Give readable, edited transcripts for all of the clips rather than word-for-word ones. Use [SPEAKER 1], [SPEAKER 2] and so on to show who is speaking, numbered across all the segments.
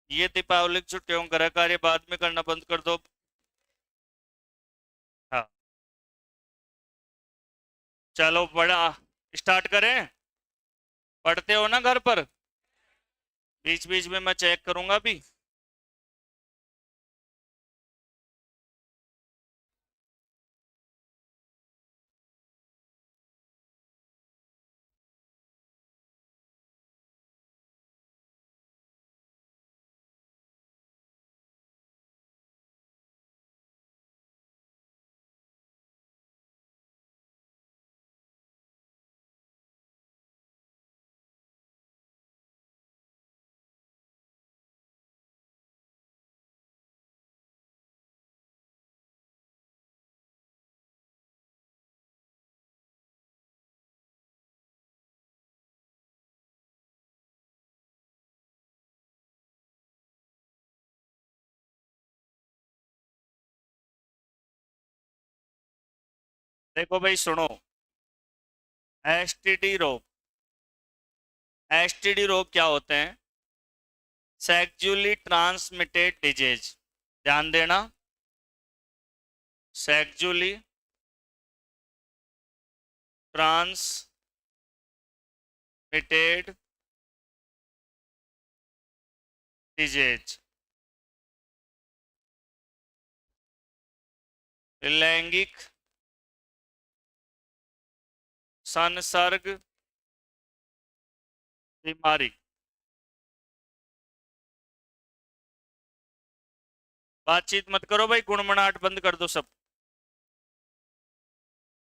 [SPEAKER 1] ये दीपावली की छुट्टियों का घर कार्य बाद में करना बंद कर दो। हाँ, चलो पढ़ा, स्टार्ट करें। पढ़ते हो ना घर पर? बीच बीच में मैं चेक करूंगा भी। देखो भाई सुनो, एसटीडी रोग, एसटीडी रोग क्या होते हैं? Sexually transmitted disease. ध्यान देना, सेक्सुअली ट्रांसमिटेड डिजीज, लैंगिक संसर्ग बीमारी। बातचीत मत करो भाई, गुणमनाट बंद कर दो सब।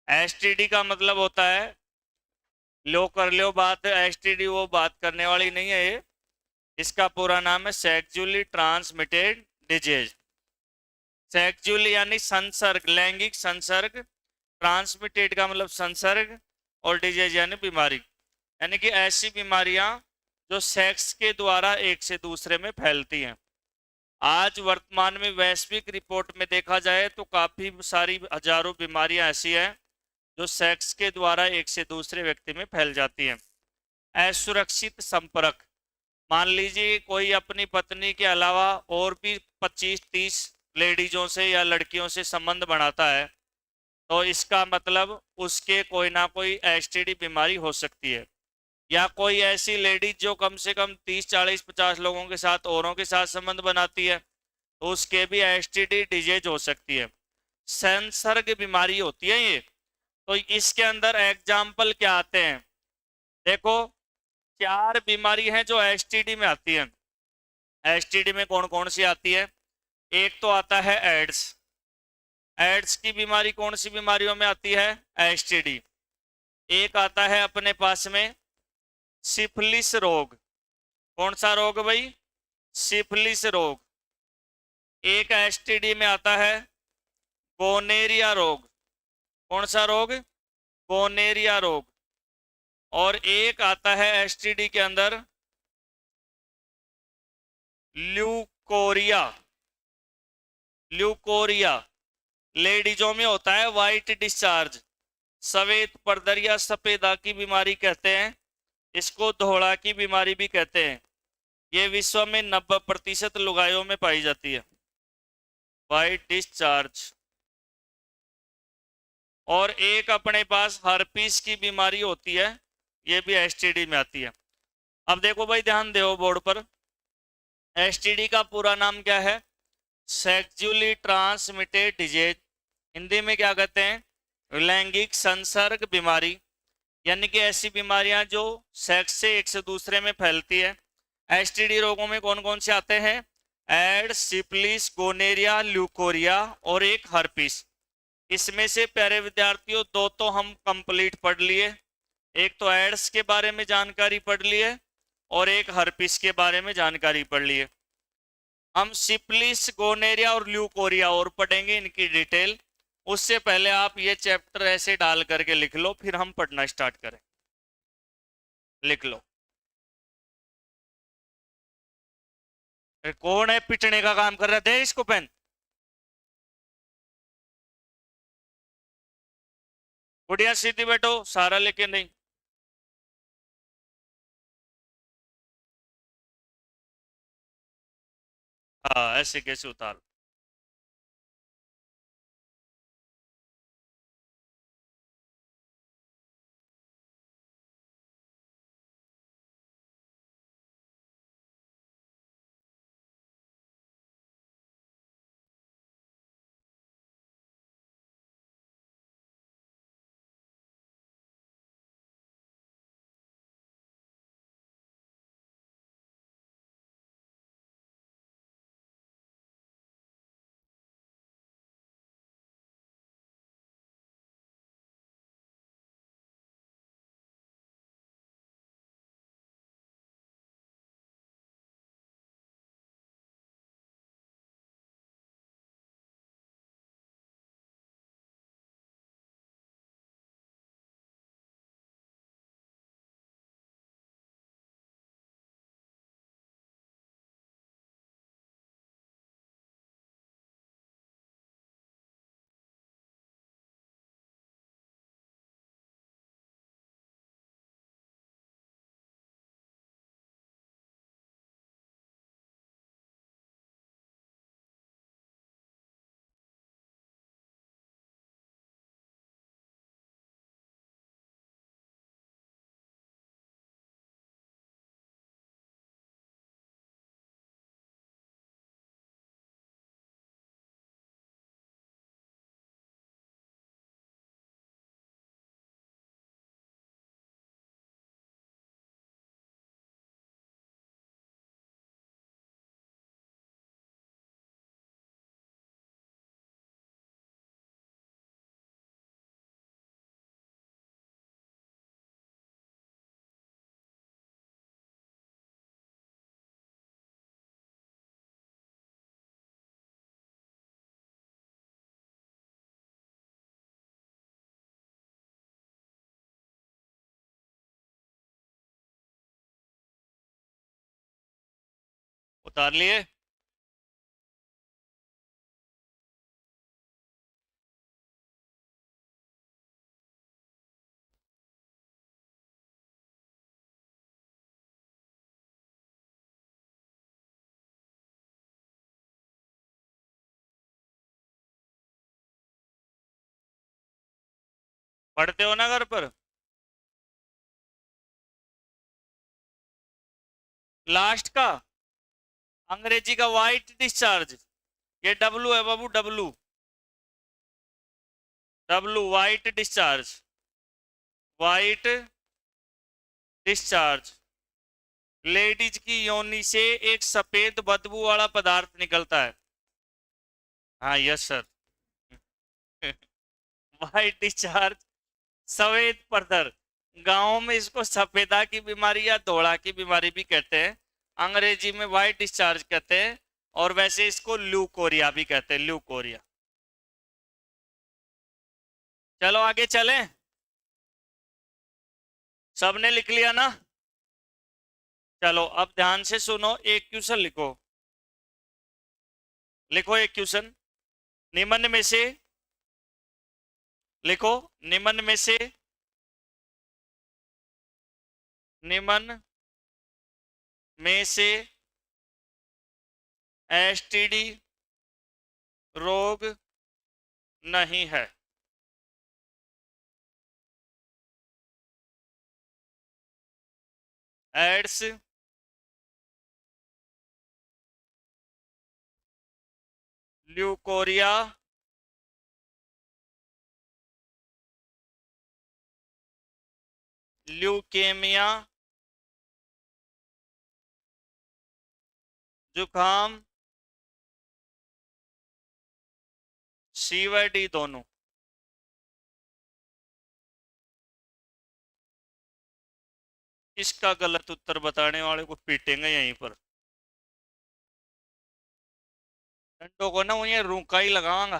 [SPEAKER 1] एसटीडी का मतलब होता है, लो कर लो बात, एसटीडी वो बात करने वाली नहीं है ये। इसका पूरा नाम है सेक्सुअली ट्रांसमिटेड डिजीज। सेक्सुअली यानी संसर्ग, लैंगिक संसर्ग, ट्रांसमिटेड का मतलब संसर्ग, और डिजीज यानी बीमारी, यानी कि ऐसी बीमारियां जो सेक्स के द्वारा एक से दूसरे में फैलती हैं। आज वर्तमान में वैश्विक रिपोर्ट में देखा जाए तो काफी सारी हजारों बीमारियां ऐसी हैं जो सेक्स के द्वारा एक से दूसरे व्यक्ति में फैल जाती हैं। असुरक्षित संपर्क, मान लीजिए कोई अपनी पत्नी के अलावा और भी 25-30 लेडीजों से या लड़कियों से संबंध बनाता है, तो इसका मतलब उसके कोई ना कोई एसटीडी बीमारी हो सकती है। या कोई ऐसी लेडीज जो कम से कम 30-40-50 लोगों के साथ, औरों के साथ संबंध बनाती है, तो उसके भी एसटीडी डिजीज हो सकती है। संसर्ग बीमारी होती है ये। तो इसके अंदर एग्जाम्पल क्या आते हैं? देखो, 4 बीमारी हैं जो एसटीडी में आती है। एसटीडी में कौन कौन सी आती है? एक तो आता है एड्स। एड्स की बीमारी कौन सी बीमारियों में आती है? एसटीडी। एक आता है अपने पास में सिफिलिस रोग। कौन सा रोग भाई? सिफिलिस रोग। एक एसटीडी में आता है गोनेरिया रोग। कौन सा रोग? गोनेरिया रोग। और एक आता है एसटीडी के अंदर ल्यूकोरिया। ल्यूकोरिया लेडीजों में होता है वाइट डिस्चार्ज, सफेद परदर या सफेदा की बीमारी कहते हैं। इसको धोड़ा की बीमारी भी कहते हैं। ये विश्व में 90% लुगाइयों में पाई जाती है, वाइट डिस्चार्ज। और एक अपने पास हर्पीस की बीमारी होती है, ये भी एसटीडी में आती है। अब देखो भाई, ध्यान दो बोर्ड पर। एसटीडी का पूरा नाम क्या है? Sexually transmitted disease. हिंदी में क्या कहते हैं? लैंगिक संसर्ग बीमारी। यानी कि ऐसी बीमारियां जो सेक्स से एक से दूसरे में फैलती है। एसटीडी रोगों में कौन कौन से आते हैं? एड्स, सिफिलिस, गोनेरिया, ल्यूकोरिया और एक हर्पीस। इसमें से प्यारे विद्यार्थियों, दो तो हम कंप्लीट पढ़ लिए। एक तो एड्स के बारे में जानकारी पढ़ लिए और एक हर्पीस के बारे में जानकारी पढ़ लिए। हम सिफिलिस, गोनेरिया और ल्यूकोरिया और पढ़ेंगे इनकी डिटेल। उससे पहले आप ये चैप्टर ऐसे डाल करके लिख लो, फिर हम पढ़ना स्टार्ट करें। लिख लो। कौन है पिटने का काम कर रहा है? दे इसको पेन। गुड़िया सीधी बैठो, सारा लेके नहीं। हाँ, ऐसे कैसे उतार। उतार लिए। पढ़ते हो ना घर पर। लास्ट का अंग्रेजी का वाइट डिस्चार्ज, ये डब्लू है बाबू, W. W white discharge, white discharge. Ladies की योनि से एक सफेद बदबू वाला पदार्थ निकलता है। हाँ, यस सर। वाइट डिस्चार्ज, सफेद पत्थर। गांवों में इसको सफेदा की बीमारी या धोड़ा की बीमारी भी कहते हैं। अंग्रेजी में वाइट डिस्चार्ज कहते हैं। और वैसे इसको ल्यूकोरिया भी कहते हैं, ल्यूकोरिया। चलो आगे चलें। सबने लिख लिया ना। चलो अब ध्यान से सुनो, एक क्वेश्चन लिखो। लिखो एक क्वेश्चन। निम्न में से, लिखो, निम्न में से, निम्न में से एसटीडी रोग नहीं है। एड्स, ल्यूकोरिया, ल्यूकेमिया, जुकाम, सी व डी दोनों। इसका गलत उत्तर बताने वाले को पीटेंगे यहीं पर। डंडों को ना वहीं रूका ही लगाऊंगा।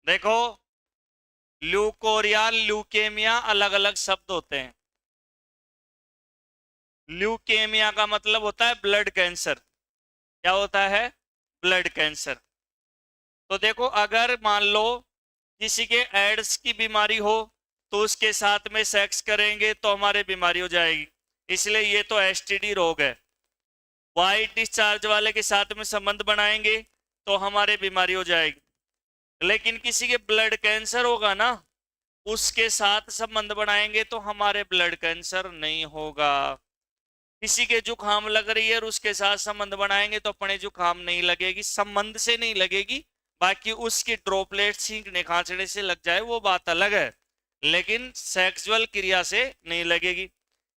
[SPEAKER 1] देखो, ल्यूकोरिया ल्यूकेमिया अलग अलग शब्द होते हैं। ल्यूकेमिया का मतलब होता है ब्लड कैंसर। क्या होता है? Blood cancer. तो देखो, अगर मान लो किसी के एड्स की बीमारी हो तो उसके साथ में सेक्स करेंगे तो हमारे बीमारी हो जाएगी। इसलिए ये तो एसटीडी रोग है। वाइट डिस्चार्ज वाले के साथ में संबंध बनाएंगे तो हमारे बीमारी हो जाएगी, लेकिन किसी के ब्लड कैंसर होगा ना, उसके साथ संबंध बनाएंगे तो हमारे ब्लड कैंसर नहीं होगा। किसी के जुकाम लग रही है और उसके साथ संबंध बनाएंगे तो अपने जुकाम नहीं लगेगी, संबंध से नहीं लगेगी। बाकी उसकी ड्रॉपलेट छींकने खांसने से लग जाए वो बात अलग है, लेकिन सेक्सुअल क्रिया से नहीं लगेगी।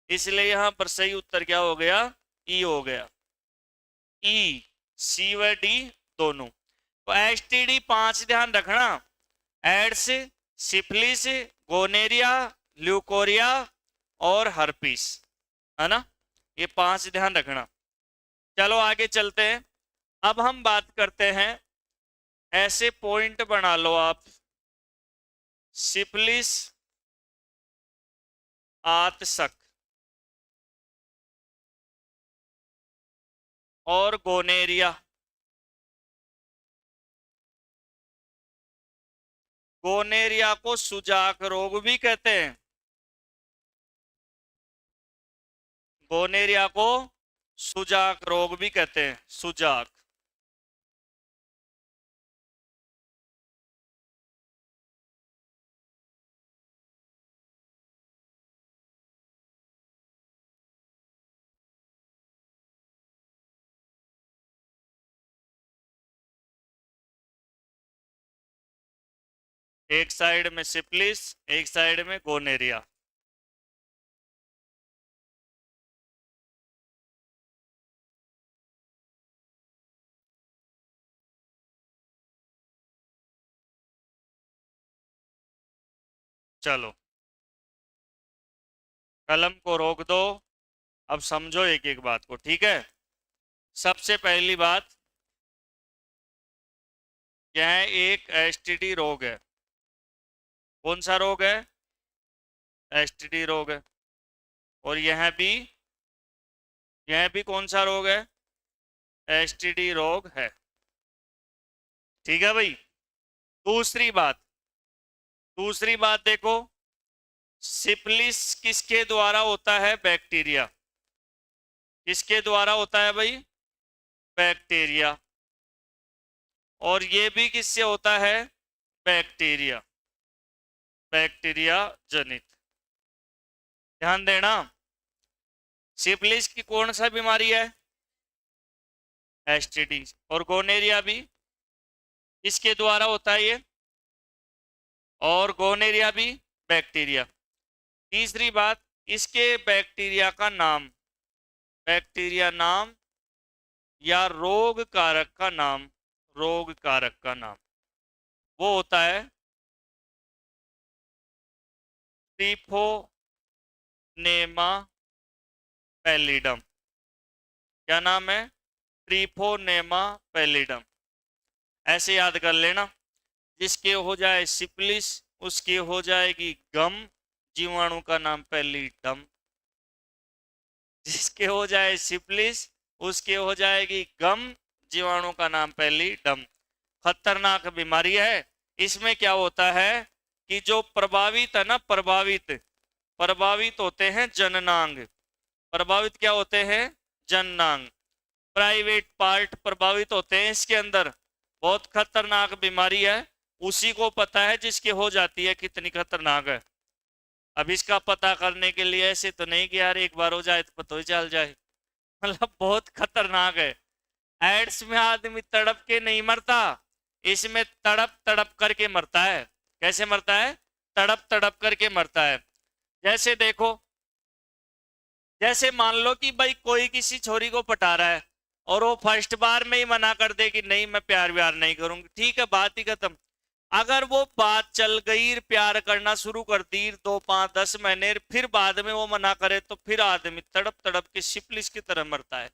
[SPEAKER 1] इसलिए यहां पर सही उत्तर क्या हो गया? ई हो गया। ई, सी व डी दोनों। तो एसटीडी 5 ध्यान रखना, एड्स, सिफिलिस, गोनेरिया, ल्यूकोरिया और हर्पीस, है ना, ये 5 ध्यान रखना। चलो आगे चलते हैं। अब हम बात करते हैं, ऐसे पॉइंट बना लो आप, सिफिलिस, आतशक और गोनेरिया। गोनेरिया को सुजाक रोग भी कहते हैं। गोनेरिया को सुजाक रोग भी कहते हैं, सुजाक। एक साइड में सिफिलिस, एक साइड में गोनेरिया। चलो कलम को रोक दो, अब समझो एक एक बात को, ठीक है। सबसे पहली बात, यह एक एसटीडी रोग है। कौन सा रोग है? एसटीडी रोग है। और यह भी कौन सा रोग है? एसटीडी रोग है। ठीक है भाई। दूसरी बात देखो, सिफिलिस किसके द्वारा होता है? बैक्टीरिया। किसके द्वारा होता है भाई? बैक्टीरिया। और ये भी किससे होता है? बैक्टीरिया, बैक्टीरिया जनित। ध्यान देना, सिफिलिस की कौन सा बीमारी है? एसटीडी। और गोनेरिया भी इसके द्वारा होता है ये, और गोनेरिया भी बैक्टीरिया। तीसरी बात, इसके बैक्टीरिया का नाम, बैक्टीरिया नाम या रोग कारक का नाम, रोग कारक का नाम वो होता है ट्रिफोनेमा पैलिडम। क्या नाम है? ट्रिफोनेमा पैलिडम। ऐसे याद कर लेना, जिसके हो जाए सिफिलिस उसकी हो जाएगी गम, जीवाणु का नाम पैलिडम। जिसके हो जाए सिफिलिस उसके हो जाएगी गम, जीवाणु का नाम पैलिडम। खतरनाक बीमारी है। इसमें क्या होता है कि जो प्रभावित है ना, प्रभावित होते हैं जननांग। प्रभावित क्या होते हैं? जननांग, प्राइवेट पार्ट प्रभावित होते हैं इसके अंदर। बहुत खतरनाक बीमारी है, उसी को पता है जिसकी हो जाती है कितनी खतरनाक है। अब इसका पता करने के लिए ऐसे तो नहीं कि यार एक बार हो जाए तो पता ही चल जाए, मतलब बहुत खतरनाक है। एड्स में आदमी तड़प के नहीं मरता, इसमें तड़प तड़प करके मरता है। कैसे मरता है? तड़प तड़प करके मरता है। जैसे देखो, जैसे मान लो कि भाई कोई किसी छोरी को पटा रहा है और वो फर्स्ट बार में ही मना कर दे कि नहीं मैं प्यार व्यार नहीं करूंगी, ठीक है, बात ही खत्म। अगर वो बात चल गई, प्यार करना शुरू कर दी 2, 5, 10 महीने, फिर बाद में वो मना करे तो फिर आदमी तड़प तड़प के सिफिलिस की तरह मरता है।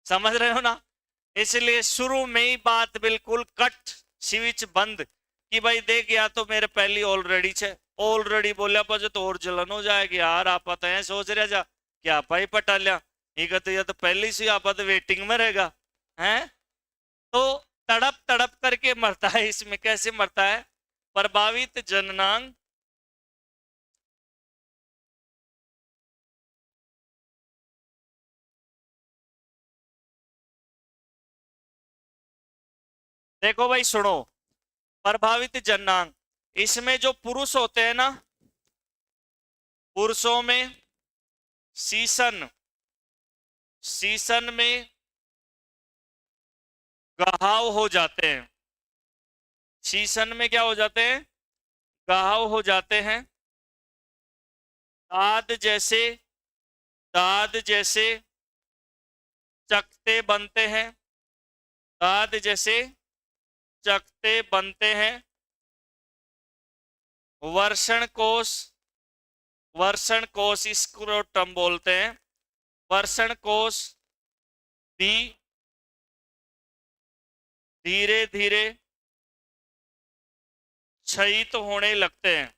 [SPEAKER 1] समझ रहे हो ना? इसलिए शुरू में ही बात बिल्कुल कट, स्विच बंद, कि भाई देख या तो मेरे पहली ऑलरेडी छे, ऑलरेडी बोलिया पर तो और जलन हो जाएगी यार, आप पता है सोच रहा जा कि आप ही पटा लिया, ये तो पहली से आप तो वेटिंग में रहेगा हैं। तो तड़प तड़प करके मरता है। इसमें कैसे मरता है? प्रभावित जननांग देखो भाई सुनो, प्रभावित जननांग, इसमें जो पुरुष होते हैं ना, पुरुषों में सीसन, सीसन में घाव हो जाते हैं। सीसन में क्या हो जाते हैं? घाव हो जाते हैं। दाद जैसे, दाद जैसे चकते बनते हैं। दाद जैसे चकते बनते हैं। वर्षण कोश, वर्षण कोश स्क्रोटम बोलते हैं। वर्षण कोश भी धीरे धीरे क्षयित होने लगते हैं।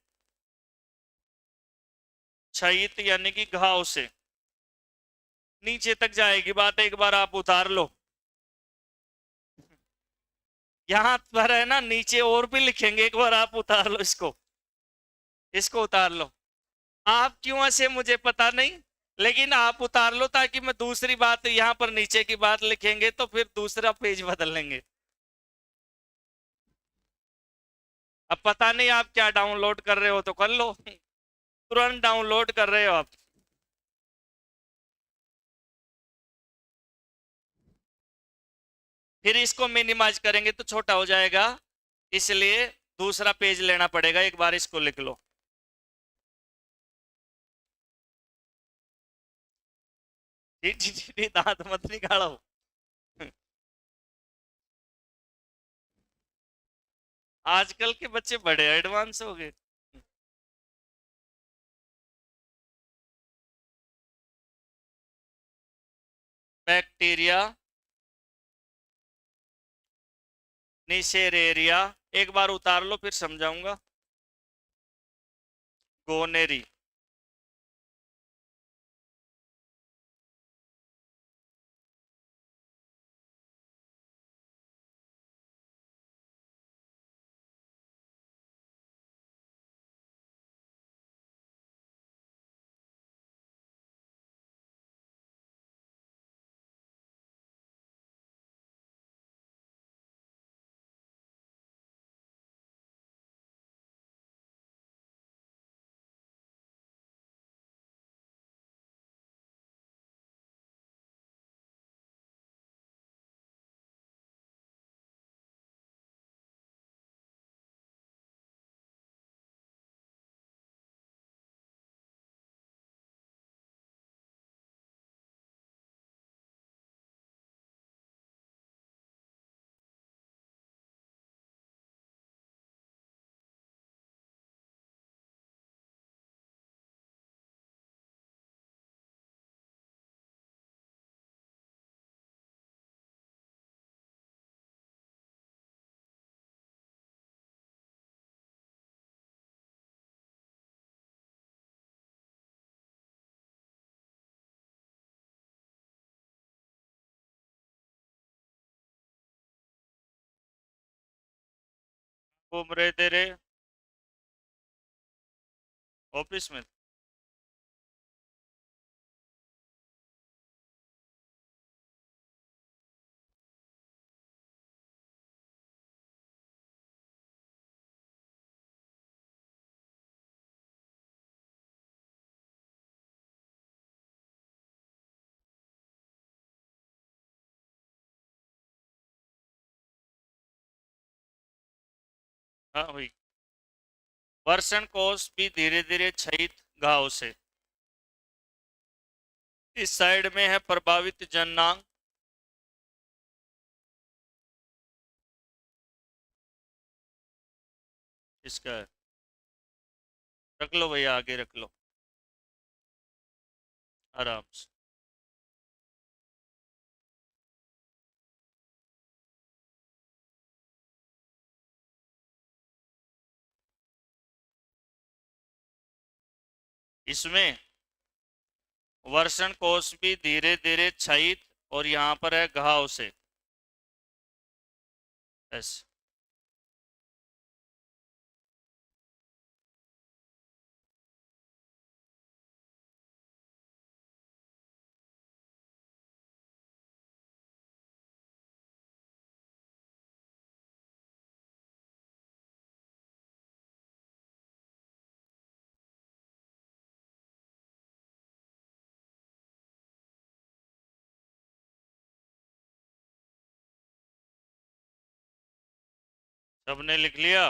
[SPEAKER 1] क्षयित यानी कि घाव से नीचे तक जाएगी बात, एक बार आप उतार लो। यहां पर है ना, नीचे और भी लिखेंगे, एक बार आप उतार लो इसको, इसको उतार लो। आप क्यों ऐसे मुझे पता नहीं, लेकिन आप उतार लो ताकि मैं दूसरी बात यहां पर नीचे की बात लिखेंगे तो फिर दूसरा पेज बदल लेंगे। अब पता नहीं आप क्या डाउनलोड कर रहे हो, तो कर लो, तुरंत डाउनलोड कर रहे हो आप। फिर इसको मिनिमाइज करेंगे तो छोटा हो जाएगा, इसलिए दूसरा पेज लेना पड़ेगा। एक बार इसको लिख लो। दांत मत निकालो। आजकल के बच्चे बड़े एडवांस हो गए। बैक्टीरिया निसेरेरिया, एक बार उतार लो फिर समझाऊंगा। गोनेरी, घूम रहे तेरे ऑफिस में। हाँ हुई। वर्षण कोष भी धीरे धीरे क्षयित घाव से। इस साइड में है प्रभावित जननांग। इसका है, रख लो भैया, आगे रख लो आराम से। इसमें वर्षण कोष भी धीरे धीरे क्षयित, और यहाँ पर है घाव से। ऐसे सबने लिख लिया?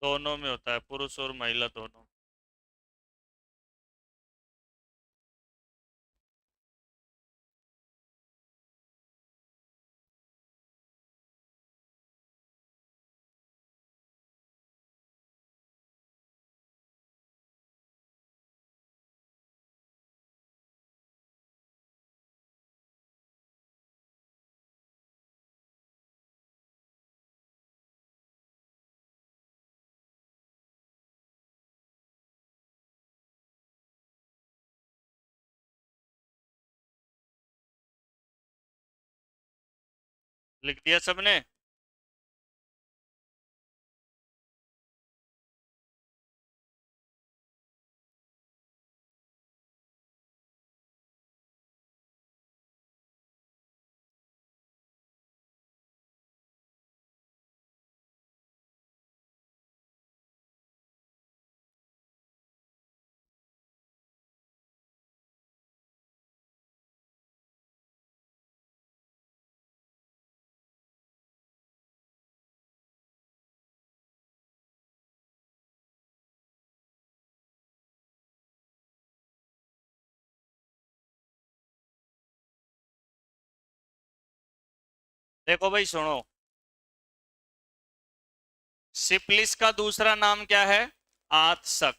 [SPEAKER 1] दोनों में होता है, पुरुष और महिला दोनों। लिख दिया सबने? देखो भाई सुनो, सिपलिस का दूसरा नाम क्या है? आतशक।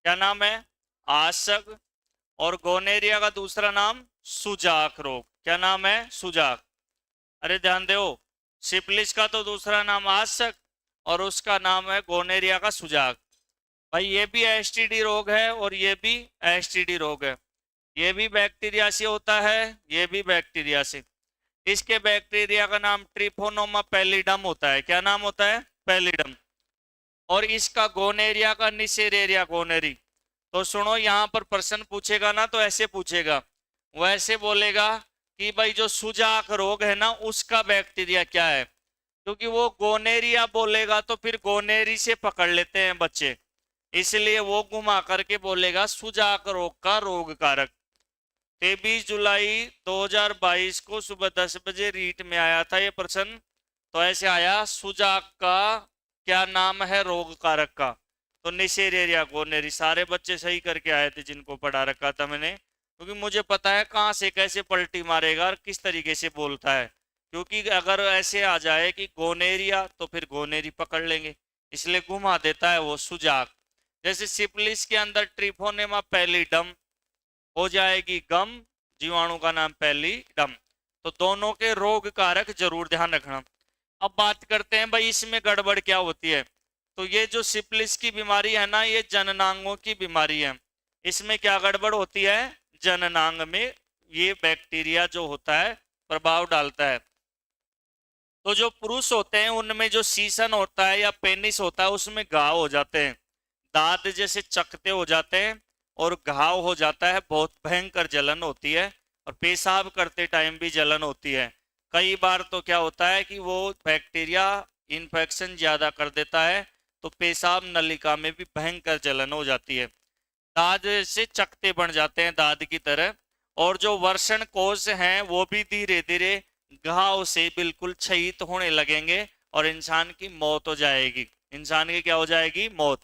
[SPEAKER 1] क्या नाम है? आशक। और गोनेरिया का दूसरा नाम सुजाक रोग। क्या नाम है? सुजाक। अरे ध्यान दो, सिपलिस का तो दूसरा नाम आशक और उसका नाम है गोनेरिया का सुजाक। भाई ये भी एसटीडी रोग है और ये भी एसटीडी रोग है। ये भी बैक्टीरिया से होता है, ये भी बैक्टीरिया से। इसके बैक्टीरिया का नाम ट्रिपोनोमा पैलिडम होता है। क्या नाम होता है? पैलिडम। और इसका गोनेरिया का निसेरेरिया गोनेरी। तो सुनो, यहाँ पर प्रश्न पूछेगा ना तो ऐसे पूछेगा, वैसे बोलेगा कि भाई जो सुजाक रोग है ना उसका बैक्टीरिया क्या है, क्योंकि वो गोनेरिया बोलेगा तो फिर गोनेरी से पकड़ लेते हैं बच्चे, इसलिए वो घुमा करके बोलेगा सुजाक रोग का रोग कारक। 23 जुलाई 2022 को सुबह 10 बजे रीट में आया था ये प्रश्न। तो ऐसे आया, सुजाक का क्या नाम है रोग कारक का? तो निसेरेरिया गोनेरी। सारे बच्चे सही करके आए थे जिनको पढ़ा रखा था मैंने, क्योंकि मुझे पता है कहाँ से कैसे पलटी मारेगा और किस तरीके से बोलता है। क्योंकि अगर ऐसे आ जाए कि गोनेरिया तो फिर गोनेरी पकड़ लेंगे, इसलिए घुमा देता है वो सुजाक। जैसे सिपलिस के अंदर ट्रिफोनेमा पैलिडम हो जाएगी गम, जीवाणु का नाम पैलिडम। तो दोनों के रोग कारक जरूर ध्यान रखना। अब बात करते हैं भाई इसमें गड़बड़ क्या होती है। तो ये जो सिफिलिस की बीमारी है ना, ये जननांगों की बीमारी है। इसमें क्या गड़बड़ होती है? जननांग में ये बैक्टीरिया जो होता है प्रभाव डालता है। तो जो पुरुष होते हैं उनमें जो सीसन होता है या पेनिस होता है उसमें घाव हो जाते हैं, दांत जैसे चकते हो जाते हैं और घाव हो जाता है, बहुत भयंकर जलन होती है और पेशाब करते टाइम भी जलन होती है। कई बार तो क्या होता है कि वो बैक्टीरिया इन्फेक्शन ज्यादा कर देता है, तो पेशाब नलिका में भी भयंकर जलन हो जाती है, दाद से चकते बन जाते हैं दाद की तरह। और जो वर्षण कोष हैं वो भी धीरे धीरे घाव से बिल्कुल क्षयित होने लगेंगे और इंसान की मौत हो जाएगी। इंसान की क्या हो जाएगी? मौत।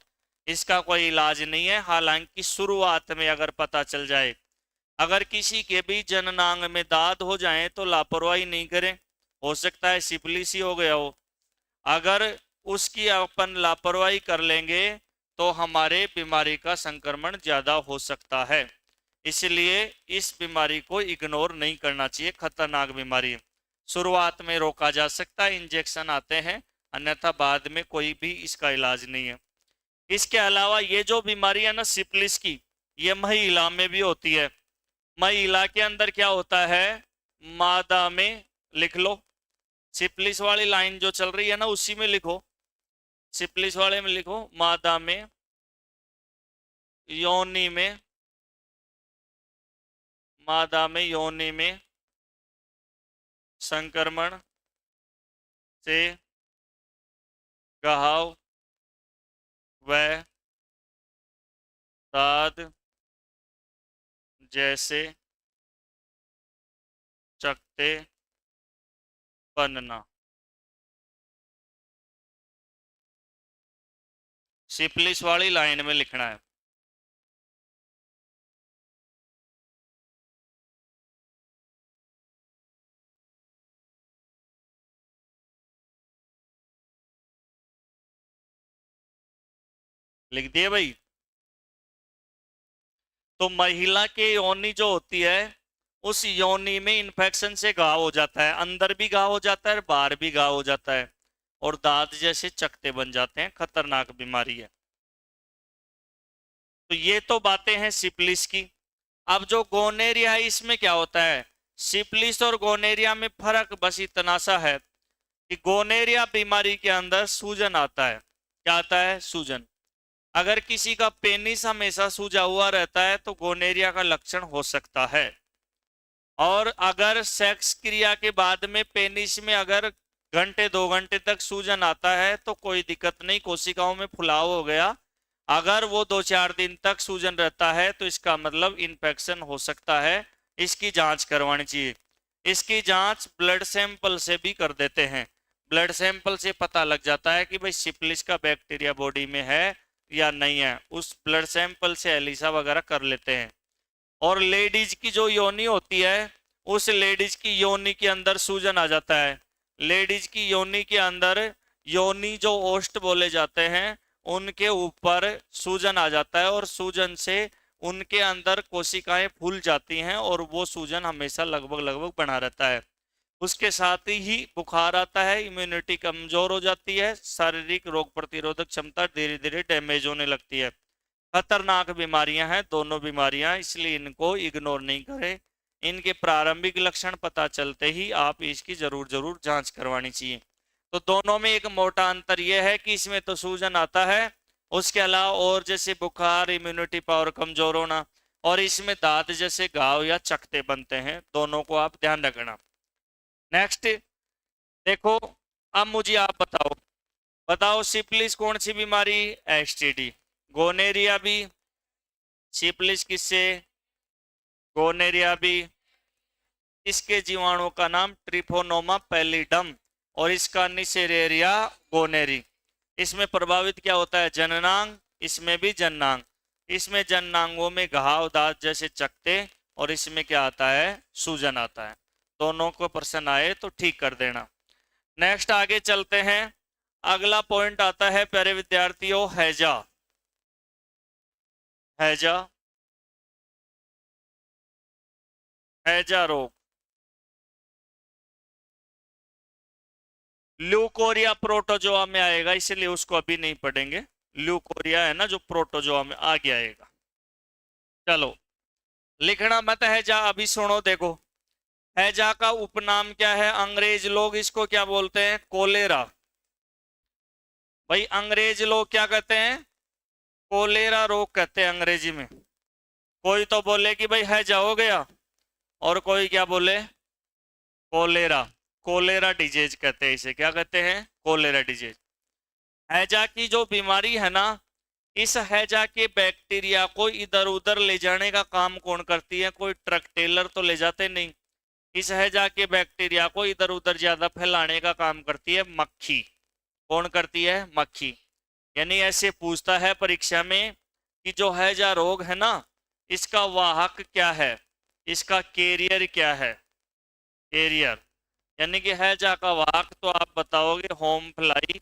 [SPEAKER 1] इसका कोई इलाज नहीं है, हालांकि शुरुआत में अगर पता चल जाए। अगर किसी के भी जननांग में दाद हो जाए तो लापरवाही नहीं करें, हो सकता है सिफिलिस ही हो गया हो। अगर उसकी अपन लापरवाही कर लेंगे तो हमारे बीमारी का संक्रमण ज्यादा हो सकता है, इसलिए इस बीमारी को इग्नोर नहीं करना चाहिए। खतरनाक बीमारी है, शुरुआत में रोका जा सकता है, इंजेक्शन आते हैं, अन्यथा बाद में कोई भी इसका इलाज नहीं है। इसके अलावा ये जो बीमारी है ना सिफिलिस की, ये महिला में भी होती है। महिला के अंदर क्या होता है? मादा में लिख लो, सिफिलिस वाली लाइन जो चल रही है ना उसी में लिखो, सिफिलिस वाले में लिखो, मादा में, योनि में, मादा में योनि में संक्रमण से घाव व दाद जैसे चकते बनना। सिफिलिस वाली लाइन में लिखना है। लिख दिए भाई। तो महिला के योनि जो होती है, उस योनि में इन्फेक्शन से घाव हो जाता है, अंदर भी घाव हो जाता है, बाहर भी घाव हो जाता है, और दांत जैसे चकते बन जाते हैं। खतरनाक बीमारी है। तो ये तो बातें हैं सिफिलिस की। अब जो गोनेरिया है, इसमें क्या होता है? सिफिलिस और गोनेरिया में फर्क बस इतना सा है कि गोनेरिया बीमारी के अंदर सूजन आता है। क्या आता है? सूजन। अगर किसी का पेनिस हमेशा सूजा हुआ रहता है तो गोनेरिया का लक्षण हो सकता है। और अगर सेक्स क्रिया के बाद में पेनिस में अगर घंटे 2 घंटे तक सूजन आता है तो कोई दिक्कत नहीं, कोशिकाओं में फुलाव हो गया। अगर वो 2-4 दिन तक सूजन रहता है तो इसका मतलब इन्फेक्शन हो सकता है। इसकी जांच करवानी चाहिए। इसकी जांच ब्लड सैंपल से भी कर देते हैं। ब्लड सैंपल से पता लग जाता है कि भाई सिफिलिस का बैक्टीरिया बॉडी में है या नहीं है। उस ब्लड सैंपल से एलिसा वगैरह कर लेते हैं। और लेडीज की जो योनि होती है, उस लेडीज की योनि के अंदर सूजन आ जाता है। लेडीज की योनि के अंदर, योनि जो ओष्ठ बोले जाते हैं, उनके ऊपर सूजन आ जाता है और सूजन से उनके अंदर कोशिकाएं फूल जाती हैं और वो सूजन हमेशा लगभग बना रहता है। उसके साथ ही बुखार आता है, इम्यूनिटी कमजोर हो जाती है, शारीरिक रोग प्रतिरोधक क्षमता धीरे धीरे डैमेज होने लगती है। खतरनाक बीमारियां हैं दोनों बीमारियां, इसलिए इनको इग्नोर नहीं करें। इनके प्रारंभिक लक्षण पता चलते ही आप इसकी जरूर जांच करवानी चाहिए। तो दोनों में एक मोटा अंतर यह है कि इसमें तो सूजन आता है, उसके अलावा और जैसे बुखार, इम्यूनिटी पावर कमजोर होना, और इसमें दांत जैसे घाव या चकते बनते हैं। दोनों को आप ध्यान रखना। नेक्स्ट देखो, अब मुझे आप बताओ, सिफिलिस कौन सी बीमारी? एसटीडी। गोनेरिया भी। सिफिलिस किससे? गोनेरिया भी। इसके जीवाणु का नाम ट्रिफोनोमा पैलिडम और इसका निसेरेरिया गोनेरी। इसमें प्रभावित क्या होता है? जननांग। इसमें भी जननांग। इसमें जननांगों में घाव, दांत जैसे चकते, और इसमें क्या आता है? सूजन आता है। दोनों को प्रश्न आए तो ठीक कर देना। नेक्स्ट आगे चलते हैं। अगला पॉइंट आता है प्यारे विद्यार्थियों, हैजा। हैजा, हैजा रोग। ल्यूकोरिया प्रोटोजोआ में आएगा, इसलिए उसको अभी नहीं पढ़ेंगे। ल्यूकोरिया है ना जो प्रोटोजोआ में आगे आएगा। चलो, लिखना मत हैजा, अभी सुनो देखो। हैजा का उपनाम क्या है? अंग्रेज लोग इसको क्या बोलते हैं? कोलेरा। भाई अंग्रेज लोग क्या कहते हैं? कोलेरा रोग कहते हैं अंग्रेजी में। कोई तो बोले कि भाई हैजा हो गया, और कोई क्या बोले? कोलेरा। कोलेरा डिजीज कहते हैं इसे। क्या कहते हैं? Cholera disease. हैजा की जो बीमारी है ना, इस हैजा के बैक्टीरिया को इधर उधर ले जाने का काम कौन करती है? कोई ट्रक टेलर तो ले जाते नहीं। इस हैजा के बैक्टीरिया को इधर उधर ज्यादा फैलाने का काम करती है मक्खी। कौन करती है? मक्खी। यानी ऐसे पूछता है परीक्षा में कि जो हैजा रोग है ना, इसका वाहक क्या है? इसका कैरियर क्या है? कैरियर यानी कि हैजा का वाहक तो आप बताओगे होम फ्लाई,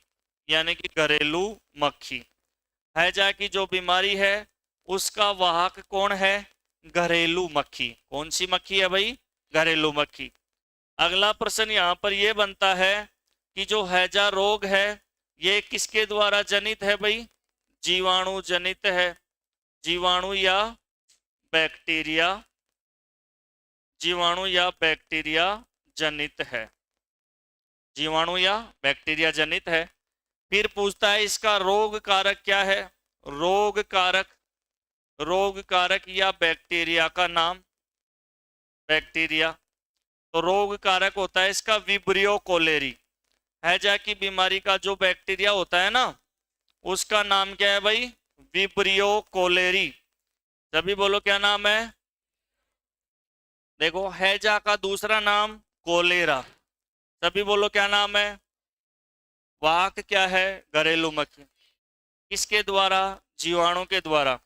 [SPEAKER 1] यानी कि घरेलू मक्खी। हैजा की जो बीमारी है उसका वाहक कौन है? घरेलू मक्खी। कौन सी मक्खी है भाई? घरेलू मक्खी। अगला प्रश्न यहाँ पर यह बनता है कि जो हैजा रोग है ये किसके द्वारा जनित है भाई? जीवाणु जनित है। जीवाणु या बैक्टीरिया, जीवाणु या बैक्टीरिया जनित है। जीवाणु या बैक्टीरिया जनित है। फिर पूछता है इसका रोग कारक क्या है? रोग कारक, रोग कारक या बैक्टीरिया का नाम? बैक्टीरिया। तो रोग कारक होता है इसका विब्रियो कोलेरी। हैजा की बीमारी का जो बैक्टीरिया होता है ना, उसका नाम क्या है भाई? Vibrio cholerae. सभी बोलो क्या नाम है? देखो हैजा का दूसरा नाम कोलेरा। सभी बोलो क्या नाम है? वाहक क्या है? घरेलू मक्खी। किसके द्वारा? जीवाणु के द्वारा।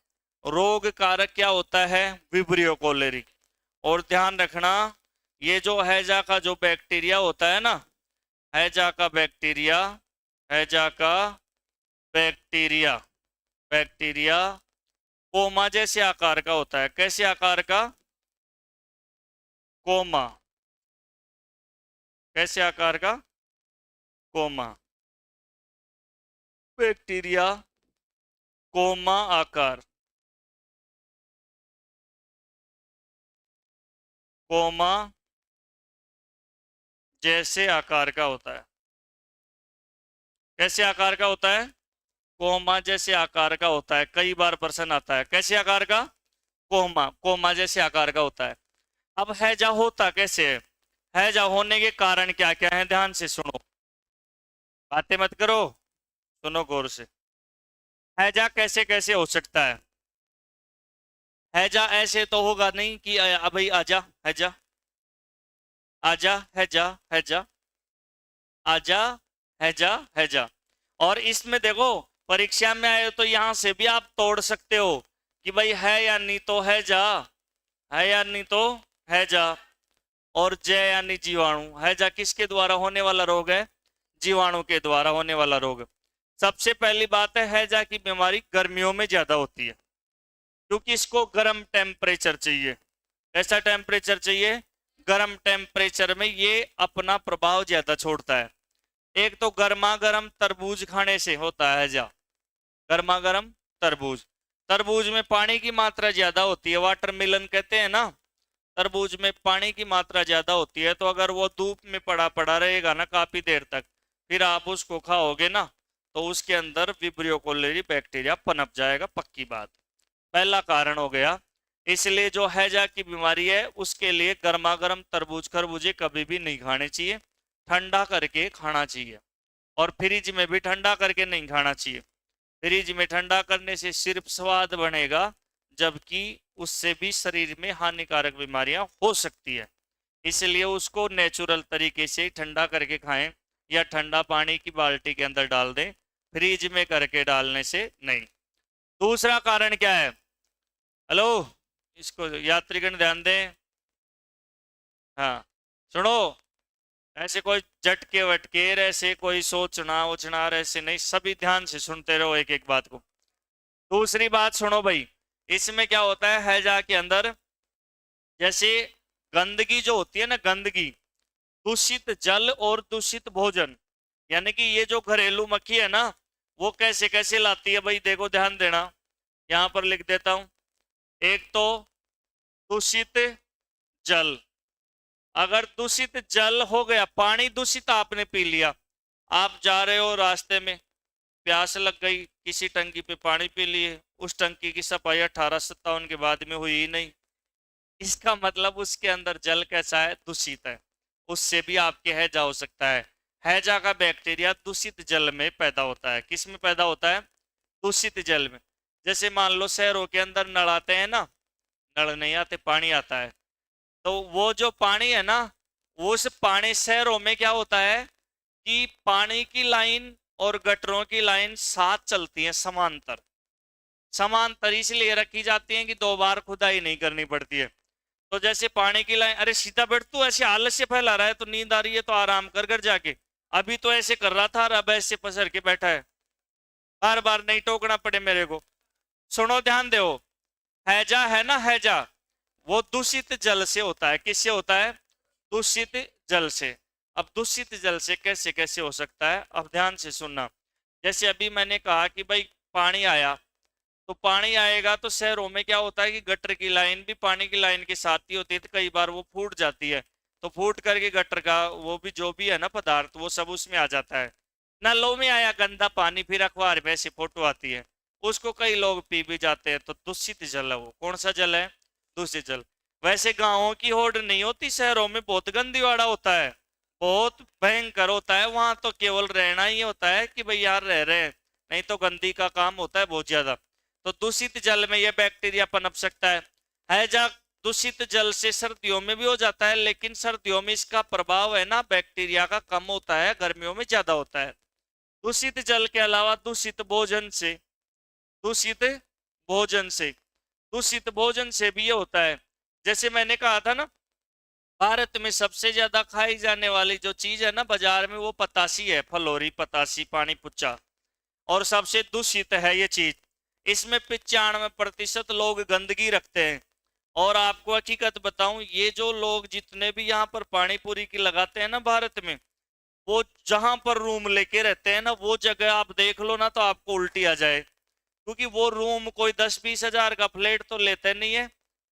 [SPEAKER 1] रोग कारक क्या होता है? Vibrio cholerae. और ध्यान रखना, ये जो हैजा का जो बैक्टीरिया होता है ना, हैजा का बैक्टीरिया, हैजा का बैक्टीरिया, बैक्टीरिया कोमा जैसे आकार का होता है। कैसे आकार का? कोमा। कैसे आकार का? कोमा। बैक्टीरिया कोमा आकार, कोमा जैसे आकार का होता है। कैसे आकार का होता है? कोमा जैसे आकार का होता है। कई बार प्रश्न आता है कैसे आकार का? कोमा, कोमा जैसे आकार का होता है। अब हैजा होता कैसे है? हैजा होने के कारण क्या क्या है? ध्यान से सुनो, बातें मत करो, सुनो गौर से। हैजा कैसे कैसे हो सकता है? हैजा ऐसे तो होगा नहीं कि भाई आजा हैजा, आजा हैजा, हैजा आजा हैजा, हैजा। और इसमें देखो, परीक्षा में आए तो यहां से भी आप तोड़ सकते हो कि भाई है या नहीं तो हैजा, है या नहीं तो हैजा। और जय यानी जीवाणु। हैजा किसके द्वारा होने वाला रोग है? जीवाणु के द्वारा होने वाला रोग। सबसे पहली बात है, हैजा की बीमारी गर्मियों में ज्यादा होती है, क्योंकि इसको गर्म टेम्परेचर चाहिए। ऐसा टेम्परेचर चाहिए, गर्म टेम्परेचर में ये अपना प्रभाव ज्यादा छोड़ता है। एक तो गर्मा गर्म तरबूज खाने से होता है हैजा। गर्मा गर्म तरबूज, तरबूज में पानी की मात्रा ज्यादा होती है, वाटरमेलन कहते हैं ना। तरबूज में पानी की मात्रा ज्यादा होती है, तो अगर वो धूप में पड़ा पड़ा रहेगा ना काफी देर तक, फिर आप उसको खाओगे ना, तो उसके अंदर विब्रियो कोलेरी बैक्टीरिया पनप जाएगा, पक्की बात। पहला कारण हो गया। इसलिए जो हैजा की बीमारी है उसके लिए गर्मा गर्म तरबूज खरबूजे कभी भी नहीं खाने चाहिए, ठंडा करके खाना चाहिए। और फ्रिज में भी ठंडा करके नहीं खाना चाहिए। फ्रिज में ठंडा करने से सिर्फ स्वाद बनेगा, जबकि उससे भी शरीर में हानिकारक बीमारियां हो सकती है। इसलिए उसको नेचुरल तरीके से ठंडा करके खाएं, या ठंडा पानी की बाल्टी के अंदर डाल दें, फ्रिज में करके डालने से नहीं। दूसरा कारण क्या है? हेलो, इसको यात्रीगण ध्यान दें। हाँ सुनो, ऐसे कोई झटके वटके ऐसे कोई सोचना उचना ऐसे नहीं, सभी ध्यान से सुनते रहो एक एक बात को। दूसरी बात सुनो भाई, इसमें क्या होता है हैजा के अंदर, जैसे गंदगी जो होती है ना, गंदगी, दूषित जल और दूषित भोजन, यानी कि ये जो घरेलू मक्खी है ना, वो कैसे कैसे लाती है भाई, देखो ध्यान देना, यहां पर लिख देता हूं। एक तो दूषित जल, अगर दूषित जल हो गया, पानी दूषित आपने पी लिया, आप जा रहे हो रास्ते में, प्यास लग गई, किसी टंकी पे पानी पी लिए, उस टंकी की सफाई 1857 के बाद में हुई ही नहीं, इसका मतलब उसके अंदर जल कैसा है? दूषित है। उससे भी आपके हैजा हो सकता है। हैजा का बैक्टीरिया दूषित जल में पैदा होता है। किस में पैदा होता है? दूषित जल में। जैसे मान लो शहरों के अंदर नल आते हैं ना, नल नहीं आते, पानी आता है, तो वो जो पानी है ना, वो उस पानी, शहरों में क्या होता है कि पानी की लाइन और गटरों की लाइन साथ चलती है, समांतर। समांतर इसलिए रखी जाती है कि दो बार खुदाई नहीं करनी पड़ती है। तो जैसे पानी की लाइन, अरे सीधा बैठ, तू ऐसे आलस से फैला रहा है, तो नींद आ रही है तो आराम कर घर जाके, अभी तो ऐसे कर रहा था, अब ऐसे पसर के बैठा है, बार बार नहीं टोकना पड़े मेरे को। सुनो ध्यान दो, हैजा है ना, हैजा वो दूषित जल से होता है। किससे होता है? दूषित जल से। अब दूषित जल से कैसे कैसे हो सकता है, अब ध्यान से सुनना। जैसे अभी मैंने कहा कि भाई पानी आया, तो पानी आएगा तो शहरों में क्या होता है कि गटर की लाइन भी पानी की लाइन के साथ ही होती है, तो कई बार वो फूट जाती है, तो फूट करके गटर का वो भी जो भी है ना पदार्थ, वो सब उसमें आ जाता है। नलों में आया गंदा पानी, फिर अखबार में ऐसी फोटो आती है, उसको कई लोग पी भी जाते हैं, तो दूषित जल है वो। कौन सा जल है? दूषित जल। वैसे गांवों की होड़ नहीं होती, शहरों में बहुत गंदी वाड़ा होता है, बहुत भयंकर होता है। वहां तो केवल रहना ही होता है कि भाई यार रह रहे हैं, नहीं तो गंदी का काम होता है बहुत ज्यादा। तो दूषित जल में यह बैक्टीरिया पनप सकता है जा दूषित जल से सर्दियों में भी हो जाता है, लेकिन सर्दियों में इसका प्रभाव है ना बैक्टीरिया का कम होता है, गर्मियों में ज्यादा होता है। दूषित जल के अलावा दूषित भोजन से, दूषित भोजन से, दूषित भोजन से भी ये होता है। जैसे मैंने कहा था ना, भारत में सबसे ज्यादा खाई जाने वाली जो चीज है ना बाजार में, वो पतासी है, फलोरी पतासी पानी पुच्चा, और सबसे दूषित है ये चीज। इसमें 95% लोग गंदगी रखते हैं। और आपको हकीकत बताऊं, ये जो लोग जितने भी यहाँ पर पानी पूरी की लगाते हैं ना भारत में, वो जहां पर रूम लेके रहते हैं ना, वो जगह आप देख लो ना तो आपको उल्टी आ जाए, क्योंकि वो रूम कोई 10-20 हजार का फ्लैट तो लेते नहीं है,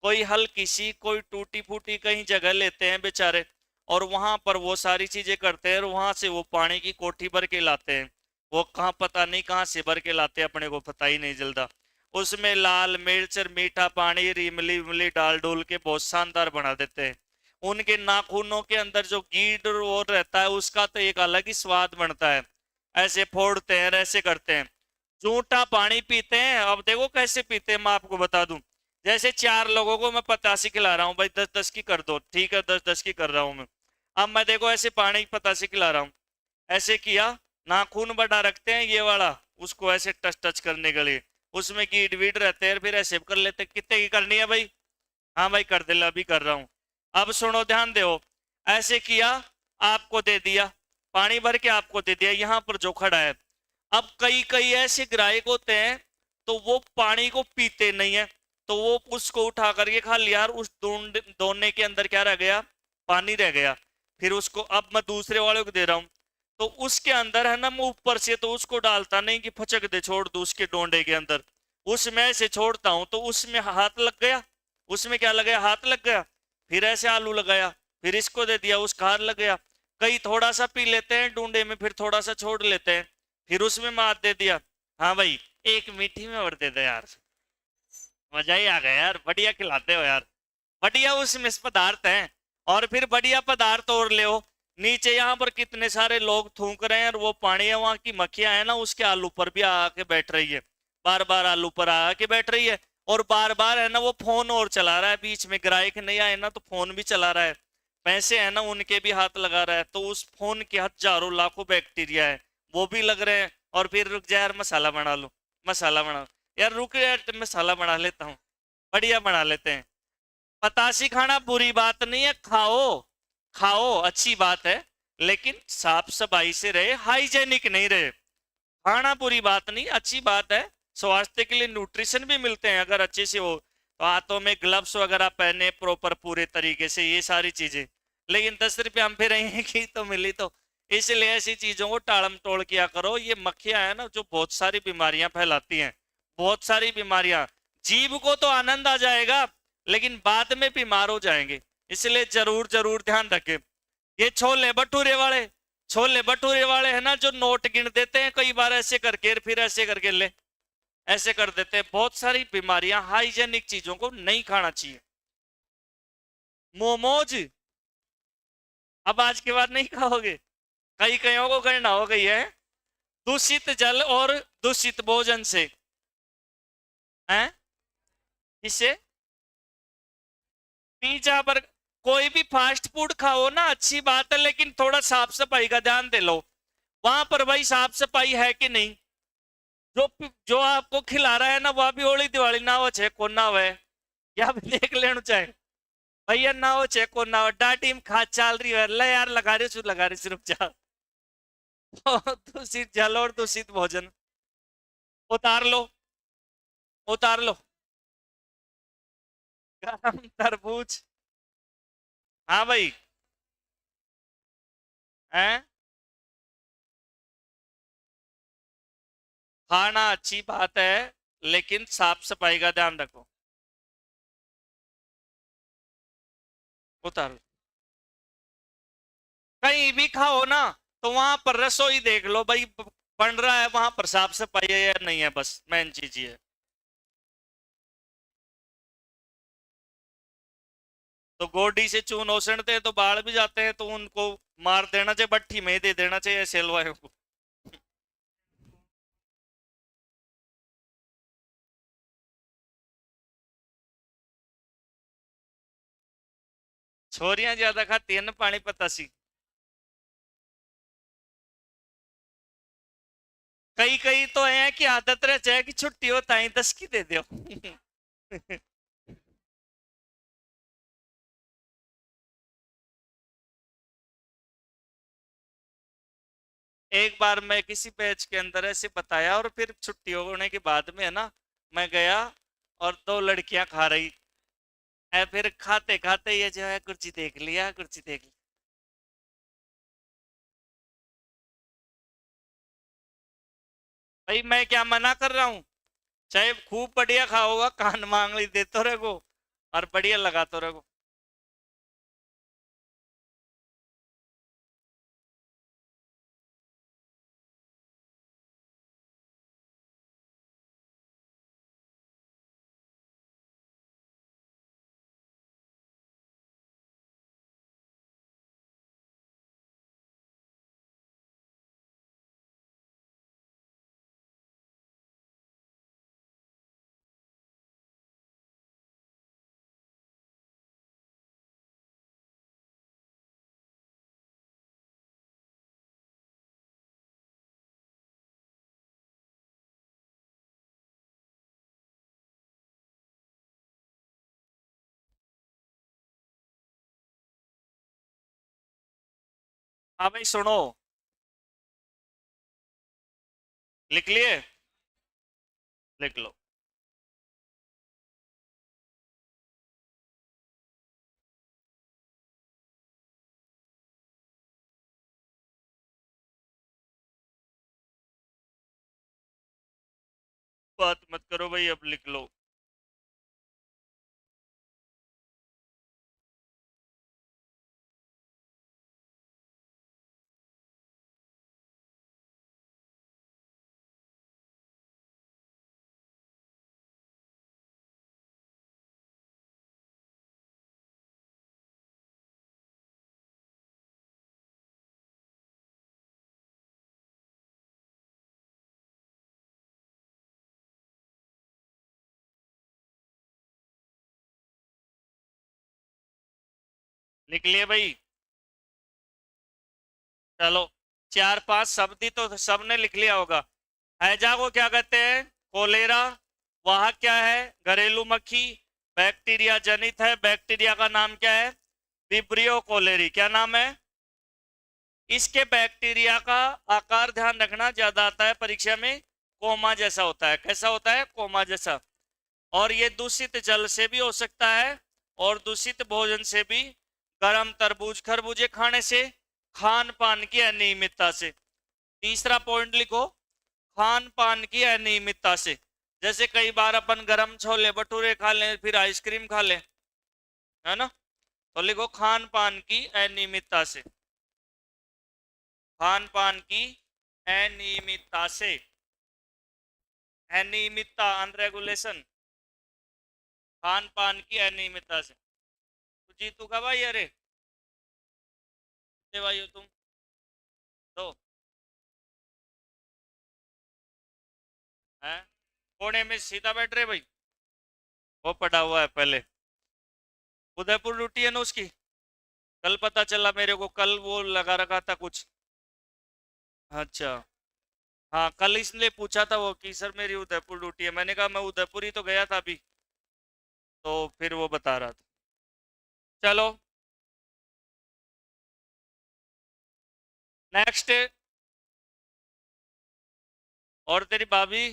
[SPEAKER 1] कोई हल्की सी कोई टूटी फूटी कहीं जगह लेते हैं बेचारे, और वहां पर वो सारी चीजें करते हैं, और वहां से वो पानी की कोठी भर के लाते हैं। वो कहाँ पता नहीं कहाँ से भर के लाते हैं, अपने को पता ही नहीं चलता। उसमें लाल मिर्च और मीठा पानी इमली इमली डाल डोल के बहुत शानदार बना देते हैं। उनके नाखूनों के अंदर जो गीड वो रहता है, उसका तो एक अलग ही स्वाद बनता है। ऐसे फोड़ते हैं, ऐसे करते हैं, जूठा पानी पीते हैं। अब देखो कैसे पीते हैं, मैं आपको बता दूं। जैसे 4 लोगों को मैं 85 खिला रहा हूँ, भाई 10-10 की कर दो, ठीक है 10-10 की कर रहा हूँ मैं। अब मैं देखो ऐसे पानी 85 खिला रहा हूँ, ऐसे किया, नाखून बड़ा रखते हैं ये वाला, उसको ऐसे टच टच करने के लिए, उसमें कीट वीट रहते हैं, फिर ऐसे कर लेते। कितने की करनी है भाई? हाँ भाई कर दे, अभी कर रहा हूँ। अब सुनो ध्यान दो, ऐसे किया, आपको दे दिया, पानी भर के आपको दे दिया, यहाँ पर जो खड़ा है। अब कई कई ऐसे ग्राहक होते हैं, तो वो पानी को पीते नहीं है, तो वो उसको उठा करके खा लिया, उस दोने के अंदर क्या रह गया? पानी रह गया। फिर उसको अब मैं दूसरे वाले को दे रहा हूँ, तो उसके अंदर है ना, मैं ऊपर से तो उसको डालता नहीं कि फचक दे छोड़ दो उसके डोंडे के अंदर, उसमें से छोड़ता हूं तो उसमें हाथ लग गया। उसमें क्या लग गया? हाथ लग गया। फिर ऐसे आलू लगाया, फिर इसको दे दिया, उसका हाथ लग गया। कई थोड़ा सा पी लेते हैं डूंडे में, फिर थोड़ा सा छोड़ लेते हैं, फिर उसमें मार दे दिया। हाँ भाई, एक मीठी में और दे दे यार, मजा ही आ गया यार, बढ़िया खिलाते हो यार, बढ़िया उसमें पदार्थ हैं। और फिर बढ़िया पदार्थ और ले, नीचे यहाँ पर कितने सारे लोग थूक रहे हैं, और वो पानी है, वहां की मक्खियां है ना, उसके आलू पर भी आके बैठ रही है, बार बार आलू पर आके बैठ रही है। और बार बार है ना वो फोन और चला रहा है, बीच में ग्राहक नहीं आए ना तो फोन भी चला रहा है, पैसे है ना उनके भी हाथ लगा रहा है, तो उस फोन के हजारों लाखों बैक्टीरिया है, वो भी लग रहे हैं। और फिर रुक जा यार, मसाला बना लो, मसाला बना लो। यार रुक यार, मसाला बना लेता हूँ, बढ़िया बना लेते हैं। पतासी खाना बुरी बात नहीं है, खाओ, खाओ अच्छी बात है, लेकिन साफ सफाई से रहे, हाइजेनिक नहीं रहे। खाना बुरी बात नहीं, अच्छी बात है, स्वास्थ्य के लिए न्यूट्रिशन भी मिलते हैं अगर अच्छे से हो तो। हाथों में ग्लव्स वगैरह पहने प्रॉपर पूरे तरीके से, ये सारी चीजें। लेकिन 10 रुपया हम फिर की तो मिली, तो इसलिए ऐसी चीजों को टालम टोल किया करो। ये मक्खियां है ना जो बहुत सारी बीमारियां फैलाती हैं, बहुत सारी बीमारियां। जीव को तो आनंद आ जाएगा, लेकिन बाद में बीमार हो जाएंगे, इसलिए जरूर जरूर ध्यान रखें। ये छोले भटूरे वाले, छोले भटूरे वाले है ना जो नोट गिन देते हैं कई बार ऐसे करके, फिर ऐसे करके ले ऐसे कर देते हैं। बहुत सारी बीमारियां, हाइजेनिक चीजों को नहीं खाना चाहिए। मोमोज अब आज के बाद नहीं खाओगे, कई कईयों को करना हो गई है। दूषित जल और दूषित भोजन से हैं, इससे पिज्जा पर, कोई भी फास्ट फूड खाओ ना अच्छी बात है, लेकिन थोड़ा साफ सफाई का ध्यान दे लो। वहां पर भाई साफ सफाई है कि नहीं? जो जो आपको खिला रहा है ना, वह भी होली दिवाली ना हो छे को ना हो, या भी देख लेना चाहे भैया, ना हो छे को ना हो, डाटीम खा चल रही है, ले यार लगा रही हूँ, लगा रही, रुक जा। दूषित जल और दूषित भोजन उतार लो, उतार लो। गरम तरबूज, हाँ भाई, हैं, खाना अच्छी बात है, लेकिन साफ सफाई का ध्यान रखो। उतार लो, कहीं भी खाओ ना तो वहां पर रसोई देख लो भाई, बन रहा है वहां पर साफ सफाई है या नहीं है, बस मेन चीज ये है। तो गोडी से चून ओसड़ते हैं तो बाढ़ भी जाते हैं, तो उनको मार देना चाहिए, भट्ठी में ही दे देना चाहिए सेलवायों को। छोरियां ज्यादा खाती है ना पानी पतासी। कई कई तो है कि आदत रह जाए कि छुट्टी हो ताई 10 की दे दो। एक बार मैं किसी बैच के अंदर ऐसे बताया और फिर छुट्टी होने के बाद में है ना, मैं गया और दो लड़कियां खा रही है, फिर खाते खाते ये जो है कुर्सी देख लिया, कुर्सी देख लिया। भाई मैं क्या मना कर रहा हूँ, चाहे खूब बढ़िया खाओगा, कान मांगली देते रहो और बढ़िया लगाते रहो। हाँ भाई सुनो, लिख लिए, लिख लो। बात मत करो भाई, अब लिख लो। लिख लिए भाई। चलो, चार पांच शब्द ही तो सबने लिख लिया होगा। हैजा को क्या कहते हैं? कोलेरा। वह क्या है? घरेलू मक्खी। बैक्टीरिया जनित है, बैक्टीरिया का नाम क्या है? Vibrio cholerae. क्या नाम है इसके? बैक्टीरिया का आकार ध्यान रखना, ज्यादा आता है परीक्षा में, कोमा जैसा होता है। कैसा होता है? कोमा जैसा। और ये दूषित जल से भी हो सकता है और दूषित भोजन से भी, गर्म तरबूज खरबूजे खाने से, खान पान की अनियमितता से। तीसरा पॉइंट लिखो, खान पान की अनियमितता से। जैसे कई बार अपन गरम छोले भटूरे खा लें फिर आइसक्रीम खा लें, है ना, तो लिखो खान पान की अनियमितता से। खान पान की अनियमितता से, अनियमितता अनरेगुलेशन, खान पान की अनियमितता से। तो जीतू का भाई, अरे कितने भाई हो तुम? दो हैं? कोने में सीधा बैठ रहे भाई, वो पड़ा हुआ है पहले। उदयपुर ड्यूटी है ना उसकी, कल पता चला मेरे को, कल वो लगा रखा था कुछ। अच्छा। हाँ कल इसने पूछा था वो कि सर मेरी उदयपुर ड्यूटी है, मैंने कहा मैं उदयपुर ही तो गया था अभी, तो फिर वो बता रहा था। चलो नेक्स्ट। और तेरी भाभी?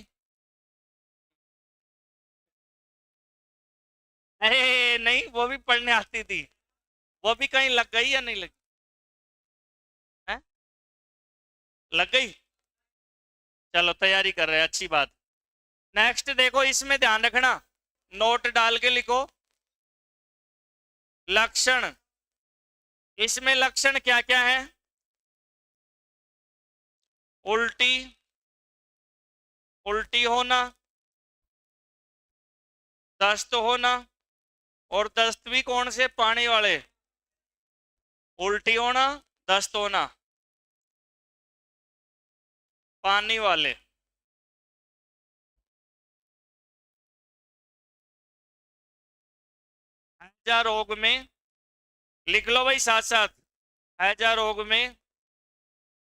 [SPEAKER 1] अरे नहीं, वो भी पढ़ने आती थी। वो भी कहीं लग गई या नहीं लगी? है? लग गई। चलो तैयारी कर रहे हैं, अच्छी बात। नेक्स्ट देखो, इसमें ध्यान रखना, नोट डाल के लिखो। लक्षण, इसमें लक्षण क्या क्या है? उल्टी, उल्टी होना, दस्त होना, और दस्त भी कौन से? पानी वाले। उल्टी होना, दस्त होना, पानी वाले। हैजा रोग में लिख लो भाई साथ साथ। हैजा रोग में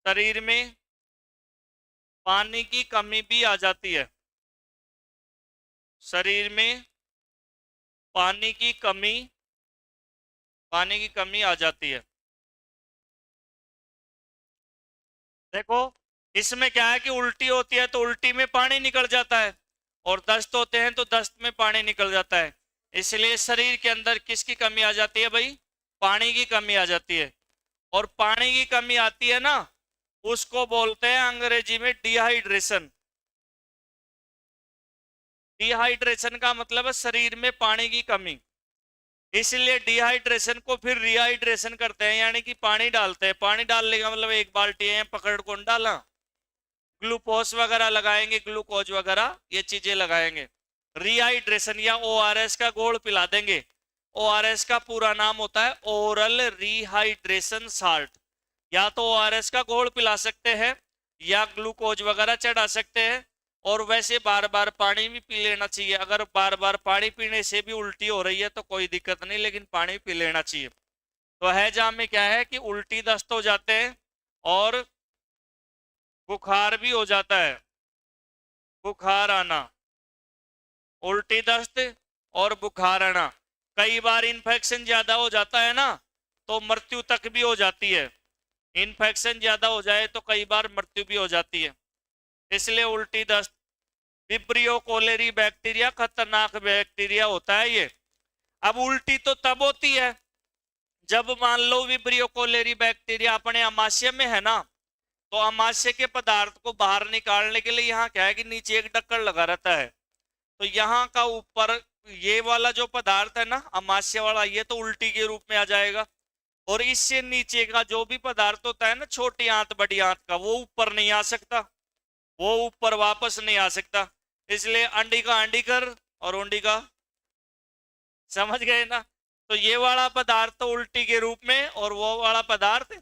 [SPEAKER 1] शरीर में पानी की कमी भी आ जाती है। शरीर में पानी की कमी आ जाती है। देखो इसमें क्या है कि उल्टी होती है तो उल्टी में पानी निकल जाता है, और दस्त होते हैं तो दस्त में पानी निकल जाता है। इसलिए शरीर के अंदर किसकी कमी आ जाती है भाई? पानी की कमी आ जाती है। और पानी की कमी आती है ना, उसको बोलते हैं अंग्रेजी में डिहाइड्रेशन। डिहाइड्रेशन का मतलब है शरीर में पानी की कमी। इसलिए डिहाइड्रेशन को फिर रिहाइड्रेशन करते हैं, यानी कि पानी डालते हैं। पानी डालने का मतलब एक बाल्टी है पकड़ कौन डाला, ग्लूकोज वगैरह लगाएंगे, ग्लूकोज वगैरह ये चीजें लगाएंगे। रिहाइड्रेशन या ओआरएस का घोल पिला देंगे। ओआरएस का पूरा नाम होता है ओरल रिहाइड्रेशन साल्ट। या तो ओआरएस का घोल पिला सकते हैं या ग्लूकोज वगैरह चढ़ा सकते हैं। और वैसे बार बार पानी भी पी लेना चाहिए। अगर बार बार पानी पीने से भी उल्टी हो रही है तो कोई दिक्कत नहीं, लेकिन पानी पी लेना चाहिए। तो हैजा में क्या है कि उल्टी दस्त हो जाते हैं और बुखार भी हो जाता है। बुखार आना, उल्टी दस्त और बुखार आना। कई बार इन्फेक्शन ज्यादा हो जाता है ना, तो मृत्यु तक भी हो जाती है। इन्फेक्शन ज्यादा हो जाए तो कई बार मृत्यु भी हो जाती है। इसलिए उल्टी दस्त, विब्रियो कोलेरी बैक्टीरिया खतरनाक बैक्टीरिया होता है ये। अब उल्टी तो तब होती है जब मान लो विब्रियो कोलेरी बैक्टीरिया अपने अमाशय में है ना, तो अमाशय के पदार्थ को बाहर निकालने के लिए यहाँ क्या है कि नीचे एक ढक्कन लगा रहता है। तो यहाँ का ऊपर ये वाला जो पदार्थ है ना अमाशय वाला, ये तो उल्टी के रूप में आ जाएगा। और इससे नीचे का जो भी पदार्थ होता है ना, छोटी आंत बड़ी आंत का, वो ऊपर नहीं आ सकता, वो ऊपर वापस नहीं आ सकता। इसलिए अंडी का अंडी कर और उंडी का, समझ गए ना? तो ये वाला पदार्थ तो उल्टी के रूप में और वो वाला पदार्थ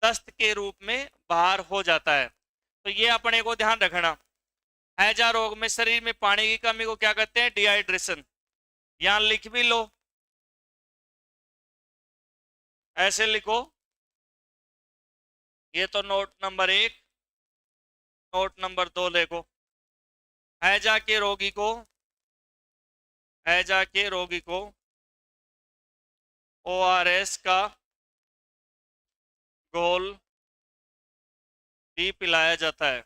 [SPEAKER 1] दस्त के रूप में बाहर हो जाता है। तो ये अपने को ध्यान रखना। हैजा रोग में शरीर में पानी की कमी को क्या कहते हैं? डिहाइड्रेशन। यहां लिख भी लो, ऐसे लिखो। ये तो नोट नंबर 1। नोट नंबर 2 देखो। हैजा के रोगी को, हैजा के रोगी को ओआरएस का घोल भी पिलाया जाता है।